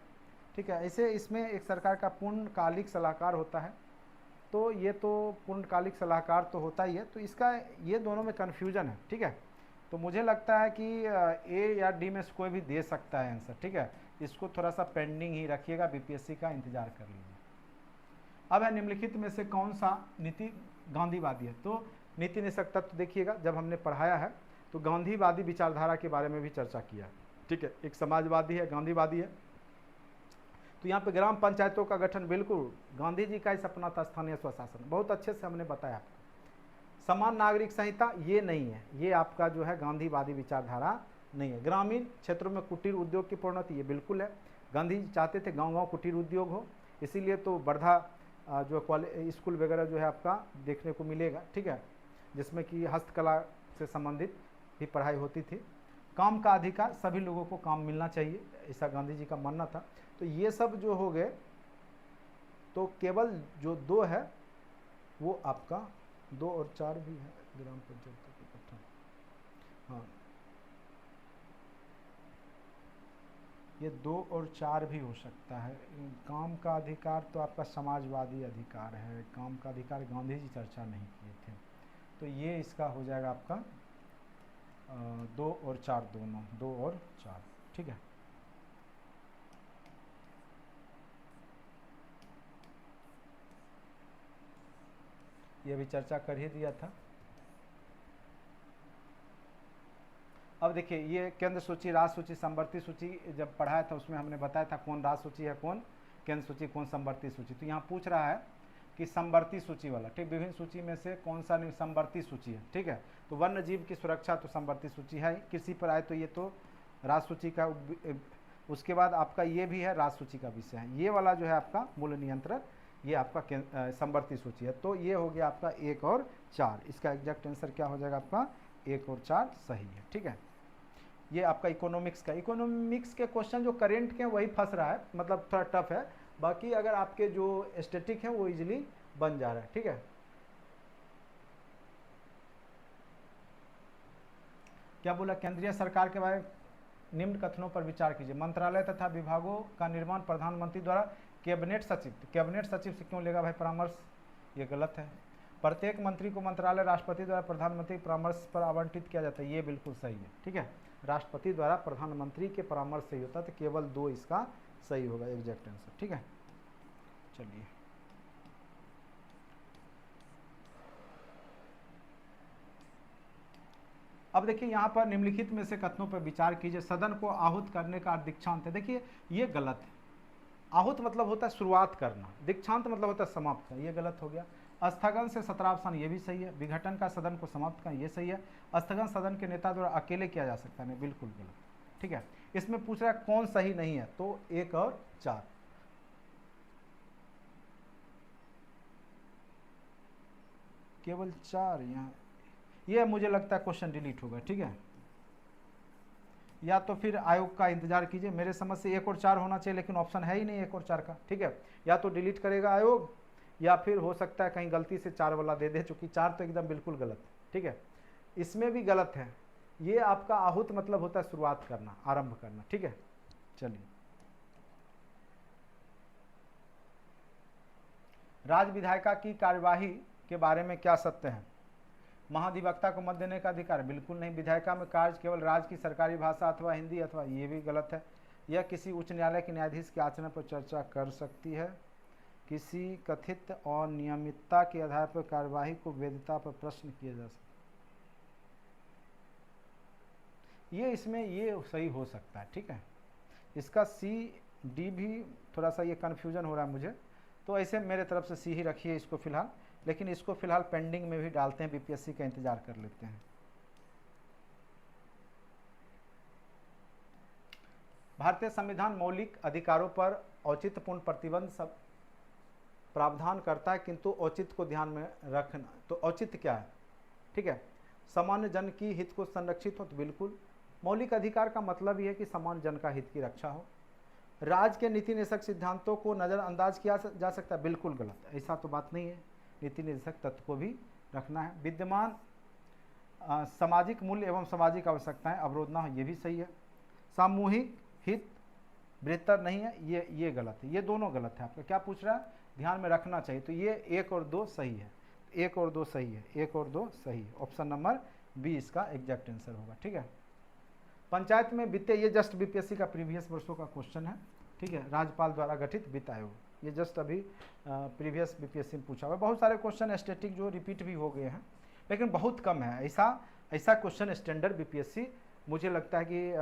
ठीक है। ऐसे इसमें एक सरकार का पूर्णकालिक सलाहकार होता है, तो ये तो पूर्णकालिक सलाहकार तो होता ही है, तो इसका ये दोनों में कन्फ्यूजन है, ठीक है। तो मुझे लगता है कि ए या डी में से कोई भी दे सकता है आंसर, ठीक है। इसको थोड़ा सा पेंडिंग ही रखिएगा, बीपीएससी का इंतजार कर लीजिए। अब है निम्नलिखित में से कौन सा नीति गांधीवादी है। तो नीति निषेध तत्व देखिएगा, जब हमने पढ़ाया है तो गांधीवादी विचारधारा के बारे में भी चर्चा किया है, ठीक है। एक समाजवादी है, गांधीवादी है। तो यहाँ पे ग्राम पंचायतों का गठन बिल्कुल गांधी जी का ही सपना था, स्थानीय स्वशासन, बहुत अच्छे से हमने बताया आपको। समान नागरिक संहिता ये नहीं है, ये आपका जो है गांधीवादी विचारधारा नहीं है। ग्रामीण क्षेत्रों में कुटीर उद्योग की प्रोन्नति ये बिल्कुल है, गांधी जी चाहते थे गांव गांव कुटीर उद्योग हो, इसीलिए तो वर्धा जो स्कूल वगैरह जो है आपका देखने को मिलेगा, ठीक है, जिसमें कि हस्तकला से संबंधित भी पढ़ाई होती थी। काम का अधिकार, सभी लोगों को काम मिलना चाहिए, ऐसा गांधी जी का मानना था। तो ये सब जो हो गए, तो केवल जो 2 है वो आपका 2 और 4 भी है, ग्राम पंचायत के गठन, हाँ ये 2 और 4 भी हो सकता है। काम का अधिकार तो आपका समाजवादी अधिकार है, काम का अधिकार गांधी जी चर्चा नहीं किए थे, तो ये इसका हो जाएगा आपका 2 और 4 दोनों, 2 और 4, ठीक है। ये भी चर्चा कर ही दिया था। अब देखिए, ये केंद्र सूची, राज्य सूची, संवर्ती सूची जब पढ़ाया था उसमें हमने बताया था कौन राज्य सूची है, कौन केंद्र सूची, कौन संवर्ती सूची। तो यहाँ पूछ रहा है कि संवर्ती सूची वाला, ठीक, विभिन्न सूची में से कौन सा संवर्ती सूची है, ठीक है। तो वन्य जीव की सुरक्षा तो संवर्ती सूची है, कृषि पर आए तो ये तो राज्य सूची का, उसके बाद आपका ये भी है राज्य सूची का विषय है। ये वाला जो है आपका मूल्य नियंत्रण, ये आपका संवर्ती सूची है। तो ये हो गया आपका 1 और 4, इसका एग्जैक्ट आंसर क्या हो जाएगा आपका 1 और 4 सही है, ठीक है। ये आपका इकोनॉमिक्स का, इकोनॉमिक्स के क्वेश्चन जो करेंट के हैं वही फंस रहा है, मतलब थोड़ा टफ है, बाकी अगर आपके जो स्टैटिक है वो इजीली बन जा रहा है, ठीक है। क्या बोला, केंद्रीय सरकार के बारे में निम्न कथनों पर विचार कीजिए। मंत्रालय तथा विभागों का निर्माण प्रधानमंत्री द्वारा कैबिनेट सचिव, कैबिनेट सचिव से क्यों लेगा भाई परामर्श, ये गलत है। प्रत्येक मंत्री को मंत्रालय राष्ट्रपति द्वारा प्रधानमंत्री के परामर्श पर आवंटित किया जाता है, ये बिल्कुल सही है, ठीक है। राष्ट्रपति द्वारा प्रधानमंत्री के परामर्श से ही होता है, तो केवल 2 इसका सही होगा एग्जैक्ट आंसर, ठीक है। चलिए अब देखिए, यहाँ पर निम्नलिखित में से कथनों पर विचार कीजिए। सदन को आहूत करने का दीक्षांत है, देखिए ये गलत है। आहूत मतलब होता है शुरुआत करना, दीक्षांत मतलब होता है समाप्त करना, ये गलत हो गया। स्थगन से सत्रावसान, ये भी सही है। विघटन का सदन को समाप्त करना, ये सही है। स्थगन सदन के नेता द्वारा अकेले किया जा सकता है, बिल्कुल गलत, ठीक है। इसमें पूछ रहा है कौन सही नहीं है, तो 1 और 4, केवल 4 यहाँ, ये मुझे लगता है क्वेश्चन डिलीट होगा, ठीक है। या तो फिर आयोग का इंतजार कीजिए, मेरे समझ से 1 और 4 होना चाहिए, लेकिन ऑप्शन है ही नहीं 1 और 4 का, ठीक है। या तो डिलीट करेगा आयोग, या फिर हो सकता है कहीं गलती से 4 वाला दे दे, चूंकि 4 तो एकदम बिल्कुल गलत है, ठीक है। इसमें भी गलत है, ये आपका आहूत मतलब होता है शुरुआत करना, आरंभ करना, ठीक है। चलिए, राज्य विधायिका की कार्यवाही के बारे में क्या सत्य है। महाधिवक्ता को मत देने का अधिकार, बिल्कुल नहीं। विधायिका में कार्य केवल राज्य की सरकारी भाषा अथवा हिंदी अथवा, ये भी गलत है। यह किसी उच्च न्यायालय के न्यायाधीश के आचरण पर चर्चा कर सकती है। किसी कथित अनियमितता के आधार पर कार्यवाही को वैधता पर प्रश्न किया जा सकता है, ये इसमें ये सही हो सकता है, ठीक है। इसका C-D भी थोड़ा सा ये कन्फ्यूजन हो रहा है मुझे, तो ऐसे मेरे तरफ से C ही रखिए इसको फिलहाल, लेकिन इसको फिलहाल पेंडिंग में भी डालते हैं, बीपीएससी का इंतजार कर लेते हैं। भारतीय संविधान मौलिक अधिकारों पर औचित्यपूर्ण प्रतिबंध सब प्रावधान करता है, किंतु औचित्य को ध्यान में रखना। तो औचित्य क्या है, ठीक है, सामान्य जन की हित को संरक्षित हो, तो बिल्कुल। मौलिक अधिकार का मतलब यह है कि सामान्य जन का हित की रक्षा हो। राज्य के नीति निषेध सिद्धांतों को नज़रअंदाज किया जा सकता है, बिल्कुल गलत, ऐसा तो बात नहीं है। नीति निर्देशक तत्व को भी रखना है। विद्यमान सामाजिक मूल्य एवं सामाजिक आवश्यकताएं अवरोध ना हो, ये भी सही है। सामूहिक हित बेहतर नहीं है, ये गलत है, ये दोनों गलत है। आपका क्या पूछ रहा है, ध्यान में रखना चाहिए, तो ये 1 और 2 सही है, 1 और 2 सही है, 1 और 2 सही है। ऑप्शन नंबर बी इसका एग्जैक्ट आंसर होगा। ठीक है, पंचायत में वित्तीय, ये जस्ट बीपीएससी का प्रीवियस वर्षों का क्वेश्चन है। ठीक है, राज्यपाल द्वारा गठित वित्त आयोग, ये जस्ट अभी प्रीवियस बीपीएससी में पूछा हुआ है। बहुत सारे क्वेश्चन स्टैटिक जो रिपीट भी हो गए हैं, लेकिन बहुत कम है ऐसा क्वेश्चन स्टैंडर्ड बीपीएससी मुझे लगता है कि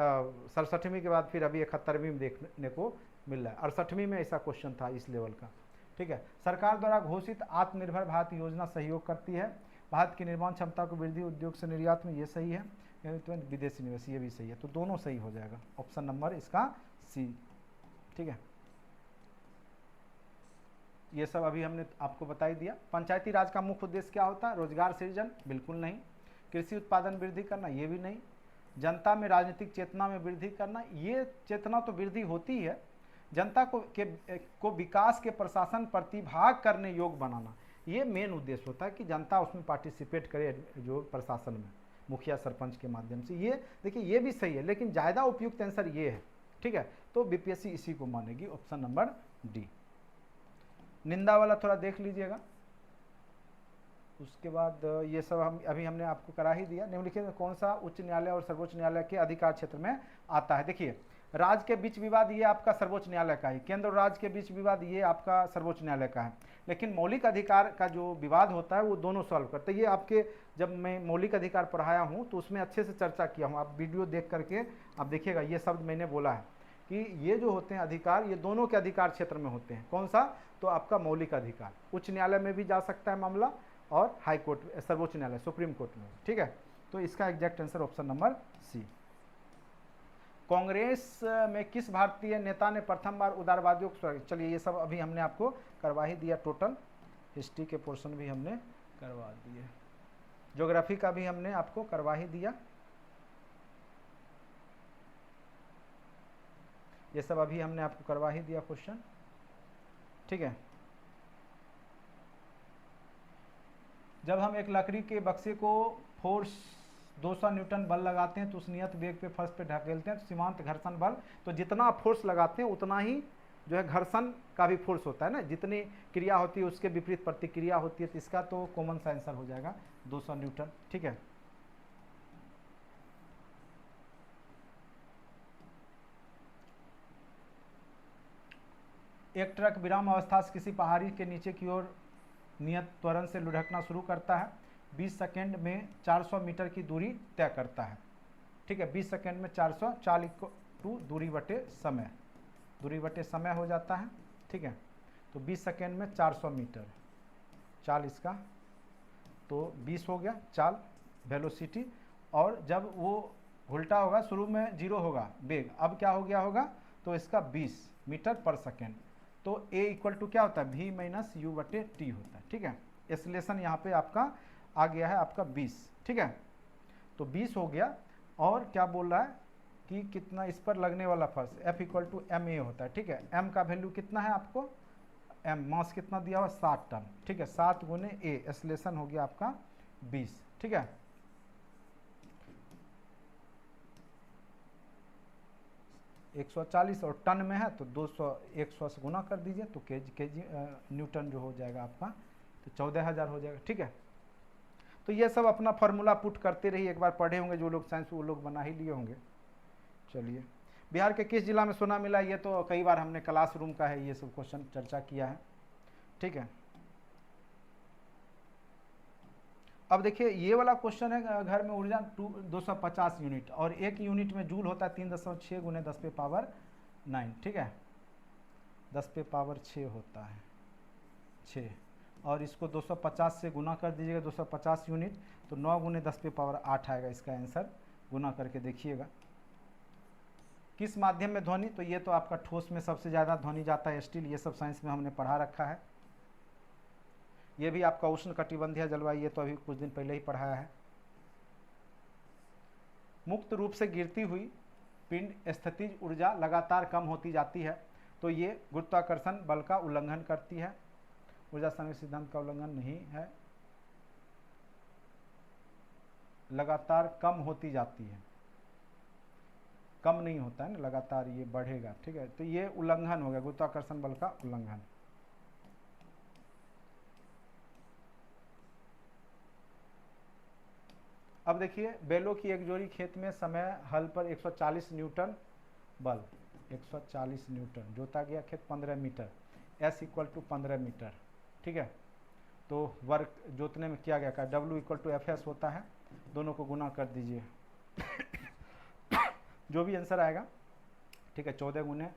67वीं के बाद फिर अभी 71वीं में देखने को मिल रहा है। 68वीं में ऐसा क्वेश्चन था इस लेवल का। ठीक है, सरकार द्वारा घोषित आत्मनिर्भर भारत योजना सहयोग करती है भारत की निर्माण क्षमता को वृद्धि, उद्योग से निर्यात में, ये सही है। विदेशी निवेश, ये भी सही है, तो दोनों सही हो जाएगा। ऑप्शन नंबर इसका सी। ठीक है, ये सब अभी हमने आपको बता ही दिया। पंचायती राज का मुख्य उद्देश्य क्या होता है, रोजगार सृजन, बिल्कुल नहीं। कृषि उत्पादन वृद्धि करना, ये भी नहीं। जनता में राजनीतिक चेतना में वृद्धि करना, ये चेतना तो वृद्धि होती है, जनता को विकास के प्रशासन प्रतिभाग करने योग्य बनाना, ये मेन उद्देश्य होता है कि जनता उसमें पार्टिसिपेट करे, जो प्रशासन में मुखिया सरपंच के माध्यम से। ये देखिए, ये भी सही है, लेकिन ज़्यादा उपयुक्त आंसर ये है। ठीक है, तो बीपीएससी इसी को मानेगी, ऑप्शन नंबर डी। निंदा वाला थोड़ा देख लीजिएगा। उसके बाद ये सब हमने आपको करा ही दिया। निम्नलिखित में कौन सा उच्च न्यायालय और सर्वोच्च न्यायालय के अधिकार क्षेत्र में आता है। देखिए, राज्य के बीच विवाद ये आपका सर्वोच्च न्यायालय का है, केंद्र और राज्य के बीच विवाद ये आपका सर्वोच्च न्यायालय का है। लेकिन मौलिक अधिकार का जो विवाद होता है वो दोनों सॉल्व करते हैं। ये आपके, जब मैं मौलिक अधिकार पढ़ाया हूँ तो उसमें अच्छे से चर्चा किया हूँ, आप वीडियो देख करके आप देखिएगा, ये शब्द मैंने बोला है कि ये जो होते हैं अधिकार, ये दोनों के अधिकार क्षेत्र में होते हैं। कौन सा, तो आपका मौलिक अधिकार उच्च न्यायालय में भी जा सकता है मामला, और हाई कोर्ट, सर्वोच्च न्यायालय, सुप्रीम कोर्ट में। ठीक है, तो इसका exact answer option number C. Congress में किस भारतीय नेता ने प्रथम बार उदारवादियों को, चलिए ये सब अभी हमने आपको करवा ही दिया, टोटल हिस्ट्री के पोर्शन भी हमने करवा दिए, ज्योग्राफी का भी हमने आपको करवा ही दिया, ये सब अभी हमने आपको करवा ही दिया क्वेश्चन। ठीक है, जब हम एक लकड़ी के बक्से को फोर्स 200 न्यूटन बल लगाते हैं तो उस नियत वेग पे फर्श पे ढकेलते हैं तो सीमांत घर्षण बल, तो जितना फोर्स लगाते हैं उतना ही जो है घर्षण का भी फोर्स होता है ना, जितनी क्रिया होती है उसके विपरीत प्रतिक्रिया होती है। तो इसका तो कॉमन सा आंसर हो जाएगा 200 न्यूटन। ठीक है, एक ट्रक विराम अवस्था से किसी पहाड़ी के नीचे की ओर नियत त्वरण से लुढ़कना शुरू करता है, 20 सेकेंड में 400 मीटर की दूरी तय करता है। ठीक है, 20 सेकेंड में 400, 40 टू दूरी बटे समय, दूरी बटे समय हो जाता है। ठीक है, तो 20 सेकेंड में 400 मीटर, 40 का तो 20 हो गया चाल वेलोसिटी, और जब वो उल्टा होगा, शुरू में 0 होगा वेग, अब क्या हो गया होगा, तो इसका 20 मीटर पर सेकेंड, तो a इक्वल टू क्या होता है, v माइनस यू बटे टी होता है। ठीक है, एक्सीलरेशन यहाँ पे आपका आ गया है आपका 20। ठीक है, तो 20 हो गया, और क्या बोल रहा है कि कितना इस पर लगने वाला force, F equal to M A होता है। ठीक है, m का वैल्यू कितना है आपको, m मास कितना दिया हुआ 7 टन। ठीक है, 7 गुने a, एक्सीलरेशन हो गया आपका 20। ठीक है, तो 140 और टन में है तो 200, 100 से गुना कर दीजिए तो केजी न्यूटन जो हो जाएगा आपका, तो 14,000 हो जाएगा। ठीक है, तो ये सब अपना फार्मूला पुट करते रहिए, एक बार पढ़े होंगे जो लोग साइंस, वो लोग बना ही लिए होंगे। चलिए, बिहार के किस जिला में सोना मिला, ये तो कई बार हमने क्लासरूम का है, ये सब क्वेश्चन चर्चा किया है। ठीक है, अब देखिए ये वाला क्वेश्चन है, घर में ऊर्जा 250 यूनिट, और एक यूनिट में जूल होता है 3.6 गुने 10 पे पावर 9। ठीक है, 10 पे पावर 6 होता है 6, और इसको 250 से गुना कर दीजिएगा, 250 यूनिट, तो 9 गुने 10 पे पावर 8 आएगा इसका आंसर, गुना करके देखिएगा। किस माध्यम में ध्वनि, तो ये तो आपका ठोस में सबसे ज़्यादा ध्वनि जाता है, स्टील, ये सब साइंस में हमने पढ़ा रखा है। ये भी आपका उष्ण कटिबंधीय जलवायु, ये तो अभी कुछ दिन पहले ही पढ़ाया है। मुक्त रूप से गिरती हुई पिंड स्थितिज ऊर्जा लगातार कम होती जाती है, तो ये गुरुत्वाकर्षण बल का उल्लंघन करती है। ऊर्जा संरक्षण सिद्धांत का उल्लंघन नहीं है, लगातार कम होती जाती है, कम नहीं होता है ना, लगातार ये बढ़ेगा। ठीक है, तो ये उल्लंघन हो गया, गुरुत्वाकर्षण बल का उल्लंघन। अब देखिए, बैलों की एक जोड़ी खेत में समय हल पर 140 न्यूटन बल, 140 न्यूटन, जोता गया खेत 15 मीटर, S = 15 मीटर। ठीक है, तो वर्क जोतने में किया गया का W = FS होता है, दोनों को गुना कर दीजिए जो भी आंसर आएगा। ठीक है, 14 ×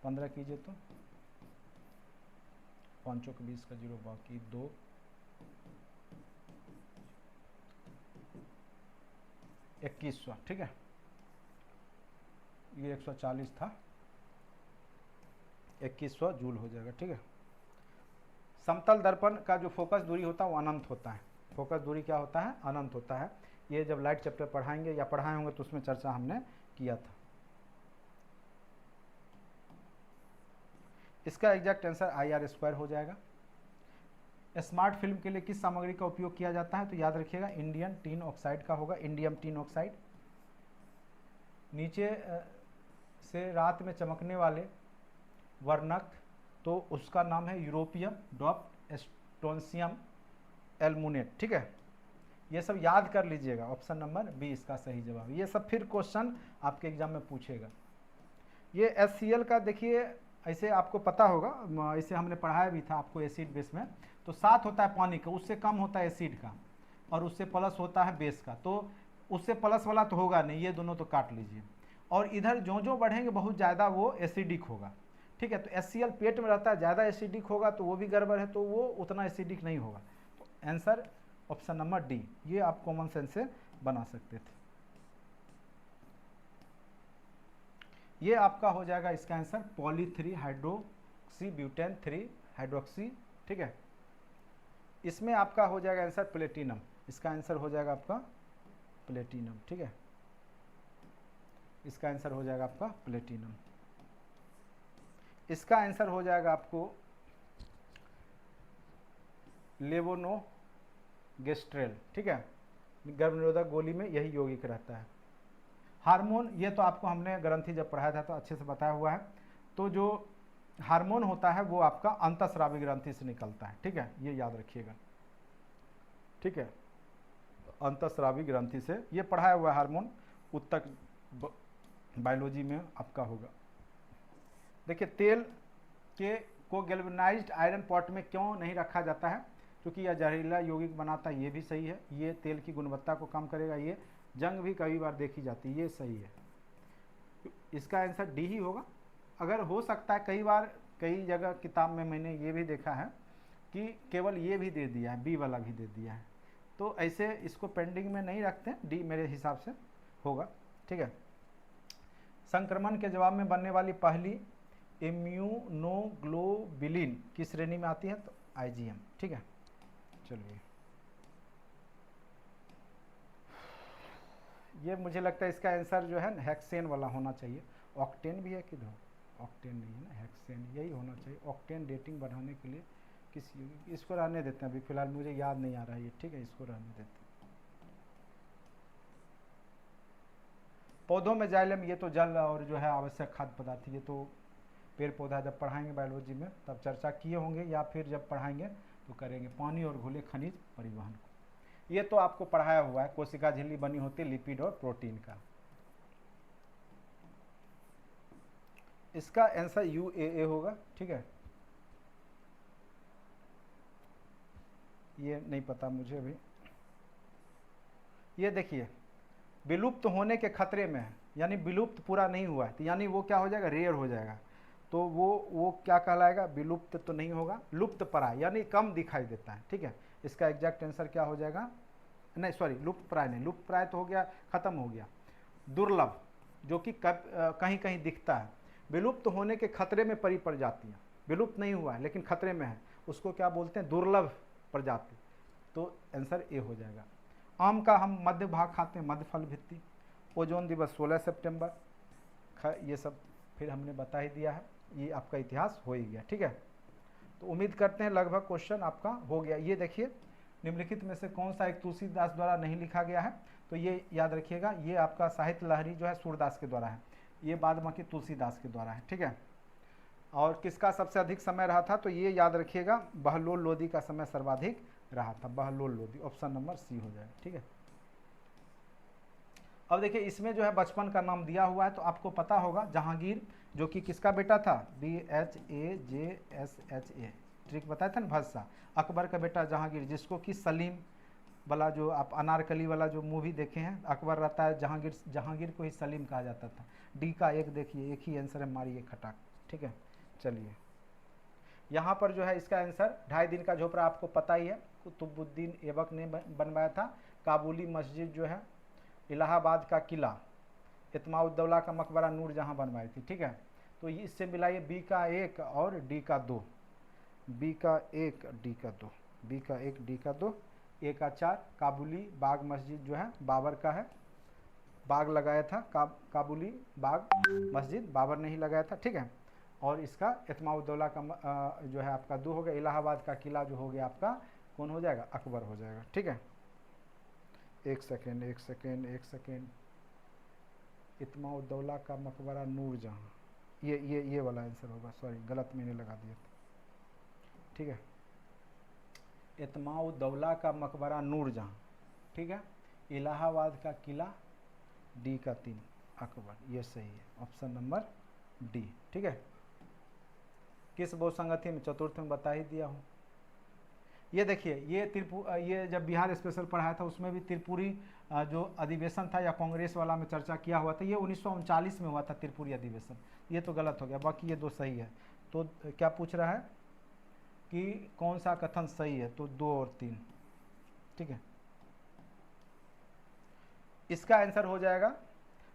15 कीजिए तो 5 × 20 का 0 बाकी 2, 2100। ठीक है, ये 140 था, 2100 जूल हो जाएगा। ठीक है, समतल दर्पण का जो फोकस दूरी होता है वो अनंत होता है। फोकस दूरी क्या होता है? अनंत होता है। ये जब लाइट चैप्टर पढ़ाएंगे या पढ़ाए होंगे तो उसमें चर्चा हमने किया था। इसका एग्जैक्ट आंसर IR² हो जाएगा। स्मार्ट फिल्म के लिए किस सामग्री का उपयोग किया जाता है? तो याद रखिएगा, इंडियम टिन ऑक्साइड का होगा, इंडियम टिन ऑक्साइड। नीचे से रात में चमकने वाले वर्णक, तो उसका नाम है यूरोपियम डॉप्ट स्ट्रोंसियम एल्मुनेट। ठीक है, ये सब याद कर लीजिएगा। ऑप्शन नंबर बी इसका सही जवाब। ये सब फिर क्वेश्चन आपके एग्जाम में पूछेगा। ये HCl का देखिए, ऐसे आपको पता होगा, इसे हमने पढ़ाया भी था आपको एसिड बेस में। तो 7 होता है पानी का, उससे कम होता है एसिड का, और उससे प्लस होता है बेस का। तो उससे प्लस वाला तो होगा नहीं, ये दोनों तो काट लीजिए। और इधर जो जो बढ़ेंगे बहुत ज़्यादा वो एसिडिक होगा। ठीक है, तो HCl पेट में रहता है, ज़्यादा एसिडिक होगा तो वो भी गड़बड़ है, तो वो उतना एसिडिक नहीं होगा। तो आंसर ऑप्शन नंबर डी, ये आप कॉमन सेंस से बना सकते थे। ये आपका हो जाएगा इसका answer poly 3 hydroxy butane 3 hydroxy. ठीक है, इसमें आपका हो जाएगा आंसर प्लेटिनम। इसका आंसर हो जाएगा आपका प्लेटिनम। ठीक है, इसका आंसर हो जाएगा आपका प्लेटिनम। इसका आंसर हो जाएगा आपको लेवोनोगेस्ट्रेल। ठीक है, गर्भनिरोधक गोली में यही यौगिक रहता है। हार्मोन, ये तो आपको हमने ग्रंथि जब पढ़ाया था तो अच्छे से बताया हुआ है। तो जो हार्मोन होता है वो आपका अंतःस्रावी ग्रंथि से निकलता है। ठीक है, ये याद रखिएगा। ठीक है, अंतःस्रावी ग्रंथि से ये पढ़ाया हुआ हार्मोन उत्तक बायोलॉजी में आपका होगा। देखिए, तेल के को गैल्वेनाइज्ड आयरन पॉट में क्यों नहीं रखा जाता है? क्योंकि यह जहरीला यौगिक बनाता है, ये भी सही है। ये तेल की गुणवत्ता को कम करेगा, ये जंग भी कई बार देखी जाती है, ये सही है। इसका आंसर डी ही होगा। अगर हो सकता है कई बार कई जगह किताब में मैंने ये भी देखा है कि केवल ये भी दे दिया है, बी वाला भी दे दिया है, तो ऐसे इसको पेंडिंग में नहीं रखते, डी मेरे हिसाब से होगा। ठीक है, संक्रमण के जवाब में बनने वाली पहली इम्यूनोग्लोबुलिन किस श्रेणी में आती है? तो IgM। ठीक है, चलिए, ये मुझे लगता है इसका आंसर जो है ना हेक्सेन वाला होना चाहिए। ऑक्टेन भी है किधर? ऑक्टेन नहीं है ना, हेक्सेन यही होना चाहिए। ऑक्टेन डेटिंग बढ़ाने के लिए किस यौगिक, इसको रहने देते हैं अभी फिलहाल, मुझे याद नहीं आ रहा है ये। ठीक है, इसको रहने देते हैं। पौधों में जाइलम, ये तो जल और जो है आवश्यक खाद्य पदार्थ, ये तो पेड़ पौधा जब पढ़ाएंगे बायोलॉजी में तब चर्चा किए होंगे, या फिर जब पढ़ाएंगे तो करेंगे। पानी और घुले खनिज परिवहन को, ये तो आपको पढ़ाया हुआ है। कोशिका झिल्ली बनी होती है लिपिड और प्रोटीन का। इसका आंसर UAA होगा। ठीक है, ये नहीं पता मुझे अभी। ये देखिए, विलुप्त होने के खतरे में है, यानी विलुप्त पूरा नहीं हुआ है, तो यानी वो क्या हो जाएगा? रेयर हो जाएगा। तो वो क्या कहलाएगा? विलुप्त तो नहीं होगा, लुप्त प्राय, यानी कम दिखाई देता है। ठीक है, इसका एग्जैक्ट आंसर क्या हो जाएगा? नहीं सॉरी, लुप्त प्राय नहीं, लुप्त प्राय तो हो गया, खत्म हो गया। दुर्लभ, जो कि कहीं कहीं दिखता है। विलुप्त होने के खतरे में परी प्रजातियाँ, विलुप्त नहीं हुआ है लेकिन खतरे में है, उसको क्या बोलते हैं? दुर्लभ प्रजाति। तो आंसर ए हो जाएगा। आम का हम मध्य भाग खाते हैं, मध्य फल भित्ति। ओजोन दिवस 16 सितंबर, ये सब फिर हमने बता ही दिया है, ये आपका इतिहास हो ही गया। ठीक है, तो उम्मीद करते हैं लगभग क्वेश्चन आपका हो गया। ये देखिए, निम्नलिखित में से कौन सा एक तुलसीदास द्वारा नहीं लिखा गया है, तो ये याद रखिएगा, ये आपका साहित्य लहरी जो है सूरदास के द्वारा है, ये बाद बाकी तुलसीदास के द्वारा है, ठीक है। और किसका सबसे अधिक समय रहा था, तो ये याद रखिएगा बहलोल लोदी का समय सर्वाधिक रहा था, Bahlol Lodi, option number C हो जाएगा, ठीक है। अब देखिए इसमें जो है बचपन का नाम दिया हुआ है, तो आपको पता होगा जहांगीर, जो कि किसका बेटा था, BHAJSHA, ट्रिक बताया था ना भदसा, अकबर का बेटा जहांगीर, जिसको कि सलीम वाला जो आप अनारकली वाला जो मूवी देखे हैं, अकबर रहता है जहांगीर, जहांगीर को ही सलीम कहा जाता था। डी का एक देखिए, एक ही आंसर है, मारिए खटाक, ठीक है। चलिए यहाँ पर जो है इसका आंसर 2.5 दिन का झोपड़ा आपको पता ही है, कुतुबुद्दीन ऐबक ने बनवाया था। काबुली मस्जिद जो है, इलाहाबाद का किला, इत्माउद्दौला का मकबरा नूरजहां बनवाई थी, ठीक है। तो इससे मिलाइए बी का 1 और डी का 2, बी का 1 डी का 2, बी का 1 डी का 2, ए का 4, काबुली बाग मस्जिद जो है बाबर का है, बाग लगाया था, काबुली बाग मस्जिद बाबर ने ही लगाया था, ठीक है। और इसका इत्माउद्दौला का जो है आपका 2 हो गया, इलाहाबाद का किला जो हो गया आपका कौन हो जाएगा, अकबर हो जाएगा, ठीक है। एक सेकेंड, इत्माउद्दौला का मकबरा नूरजहां, ये वाला आंसर होगा, सॉरी गलत मैंने लगा दिया था, ठीक है। इत्माउद्दौला का मकबरा नूरजहां, ठीक है। इलाहाबाद का किला, डी का 3 अकबर, ये सही है, ऑप्शन नंबर डी, ठीक है। किस बहुसंगति में, चतुर्थ में बता ही दिया हूँ। ये देखिए, ये जब बिहार स्पेशल पढ़ाया था उसमें भी त्रिपुरी जो अधिवेशन था या कांग्रेस वाला में चर्चा किया हुआ था, ये 1939 में हुआ था त्रिपुरी अधिवेशन, ये तो गलत हो गया, बाकी ये 2 सही है। तो क्या पूछ रहा है कि कौन सा कथन सही है, तो 2 और 3, ठीक है। इसका आंसर हो जाएगा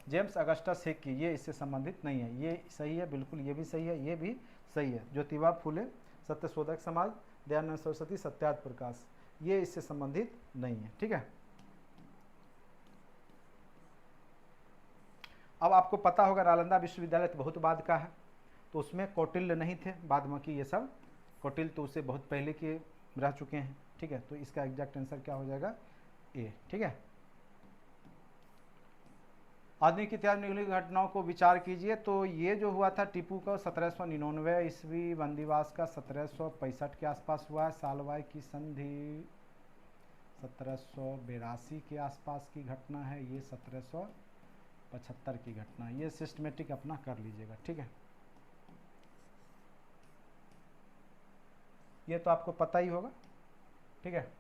जेम्स अगस्टस हिक की, ये इससे संबंधित नहीं है, ये सही है बिल्कुल, ये भी सही है, ये भी सही है। ज्योतिबा फुले सत्यशोधक समाज, दयानंद सरस्वती सत्यार्थ प्रकाश, ये इससे संबंधित नहीं है, ठीक है। अब आपको पता होगा नालंदा विश्वविद्यालय तो बहुत बाद का है, तो उसमें कौटिल्य नहीं थे, बाद में की ये सब कौटिल्य तो उससे बहुत पहले के रह चुके हैं, ठीक है। तो इसका एग्जैक्ट आंसर क्या हो जाएगा, ए, ठीक है। आधुनिक इतिहास में निम्नलिखित घटनाओं को विचार कीजिए, तो ये जो हुआ था टीपू का 1799 ईस्वी, बंदीवास का 1765 के आसपास हुआ है, सालवाई की संधि 1782 के आसपास की घटना है, ये 1775 की घटना, ये सिस्टमेटिक अपना कर लीजिएगा, ठीक है। ये तो आपको पता ही होगा, ठीक है।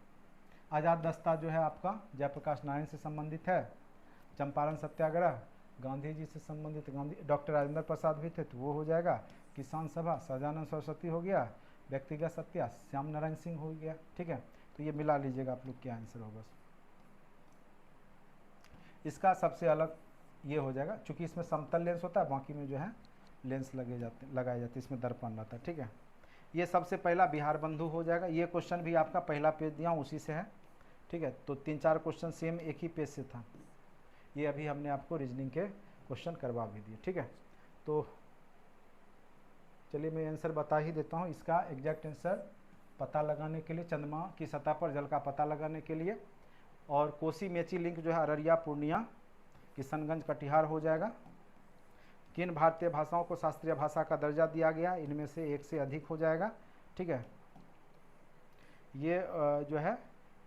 आज़ाद दस्ता जो है आपका जयप्रकाश नारायण से संबंधित है, चंपारण सत्याग्रह गांधी जी से संबंधित, गांधी, डॉक्टर राजेंद्र प्रसाद भी थे तो वो हो जाएगा, किसान सभा सदानंद सरस्वती हो गया, व्यक्तिगत सत्या श्याम नारायण सिंह हो गया, ठीक है। तो ये मिला लीजिएगा आप लोग, क्या आंसर होगा इसका, सबसे अलग ये हो जाएगा, चूंकि इसमें समतल लेंस होता है, बाकी में जो है लेंस लगाए जाते, इसमें दर्पण रहता है, ठीक है। ये सबसे पहला बिहार बंधु हो जाएगा, ये क्वेश्चन भी आपका पहला पेज दिया हूँ उसी से है, ठीक है। तो 3-4 क्वेश्चन सेम एक ही पेज से था, ये अभी हमने आपको रीजनिंग के क्वेश्चन करवा भी दिए, ठीक है। तो चलिए मैं आंसर बता ही देता हूँ इसका एग्जैक्ट आंसर पता लगाने के लिए, चंद्रमा की सतह पर जल का पता लगाने के लिए, और कोसी मेची लिंक जो है अररिया पूर्णिया किशनगंज कटिहार हो जाएगा। किन भारतीय भाषाओं को शास्त्रीय भाषा का दर्जा दिया गया, इनमें से एक से अधिक हो जाएगा, ठीक है। ये जो है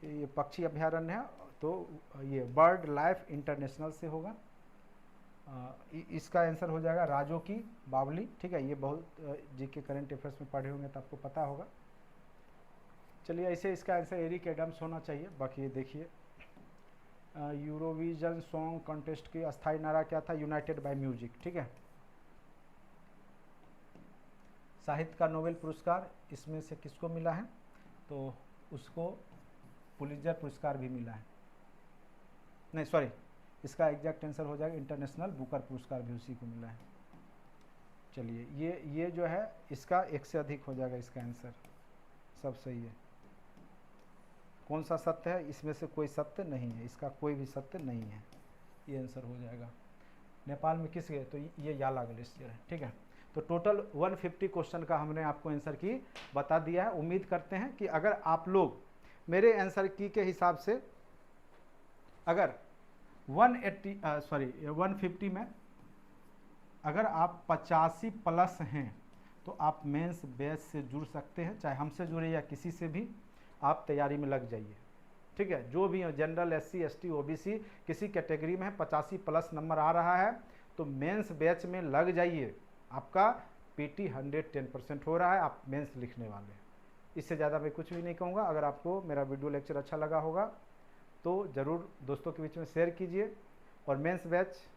ये पक्षी अभ्यारण्य है, तो ये बर्ड लाइफ इंटरनेशनल से होगा, इसका आंसर हो जाएगा राजो की बावली, ठीक है। ये बहुत जीके करंट अफेयर्स में पढ़े होंगे तो आपको पता होगा। चलिए ऐसे इसका आंसर एरिक एडम्स होना चाहिए। बाकी ये देखिए यूरोविजन सॉन्ग कॉन्टेस्ट की अस्थायी नारा क्या था, यूनाइटेड बाय म्यूजिक, ठीक है। साहित्य का नोबेल पुरस्कार इसमें से किसको मिला है, तो उसको पुलित्जर पुरस्कार भी मिला है, नहीं सॉरी, इसका एग्जैक्ट आंसर हो जाएगा इंटरनेशनल बुकर पुरस्कार भी उसी को मिला है। चलिए ये जो है इसका एक से अधिक हो जाएगा, इसका आंसर सब सही है। कौन सा सत्य है, इसमें से कोई सत्य नहीं है, इसका कोई भी सत्य नहीं है, ये आंसर हो जाएगा। नेपाल में किस गए, तो ये याला ग्लेशियर है, ठीक है। तो टोटल 150 क्वेश्चन का हमने आपको आंसर की बता दिया है। उम्मीद करते हैं कि अगर आप लोग मेरे आंसर की के हिसाब से अगर 150 में अगर आप 85 प्लस हैं तो आप मेंस बैच से जुड़ सकते हैं, चाहे हमसे जुड़े या किसी से भी आप तैयारी में लग जाइए। ठीक है, जो भी जनरल, एससी, एसटी, ओबीसी किसी कैटेगरी में 85 प्लस नंबर आ रहा है तो मेंस बैच में लग जाइए। आपका पीटी 110% हो रहा है, आप मेंस लिखने वाले हैं। इससे ज़्यादा मैं कुछ भी नहीं कहूँगा। अगर आपको मेरा वीडियो लेक्चर अच्छा लगा होगा तो ज़रूर दोस्तों के बीच में शेयर कीजिए। और मेंस बैच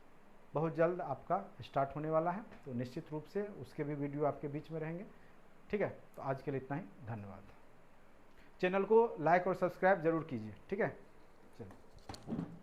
बहुत जल्द आपका स्टार्ट होने वाला है, तो निश्चित रूप से उसके भी वीडियो आपके बीच में रहेंगे। ठीक है, तो आज के लिए इतना ही, धन्यवाद। चैनल को लाइक और सब्सक्राइब जरूर कीजिए। ठीक है, चलिए।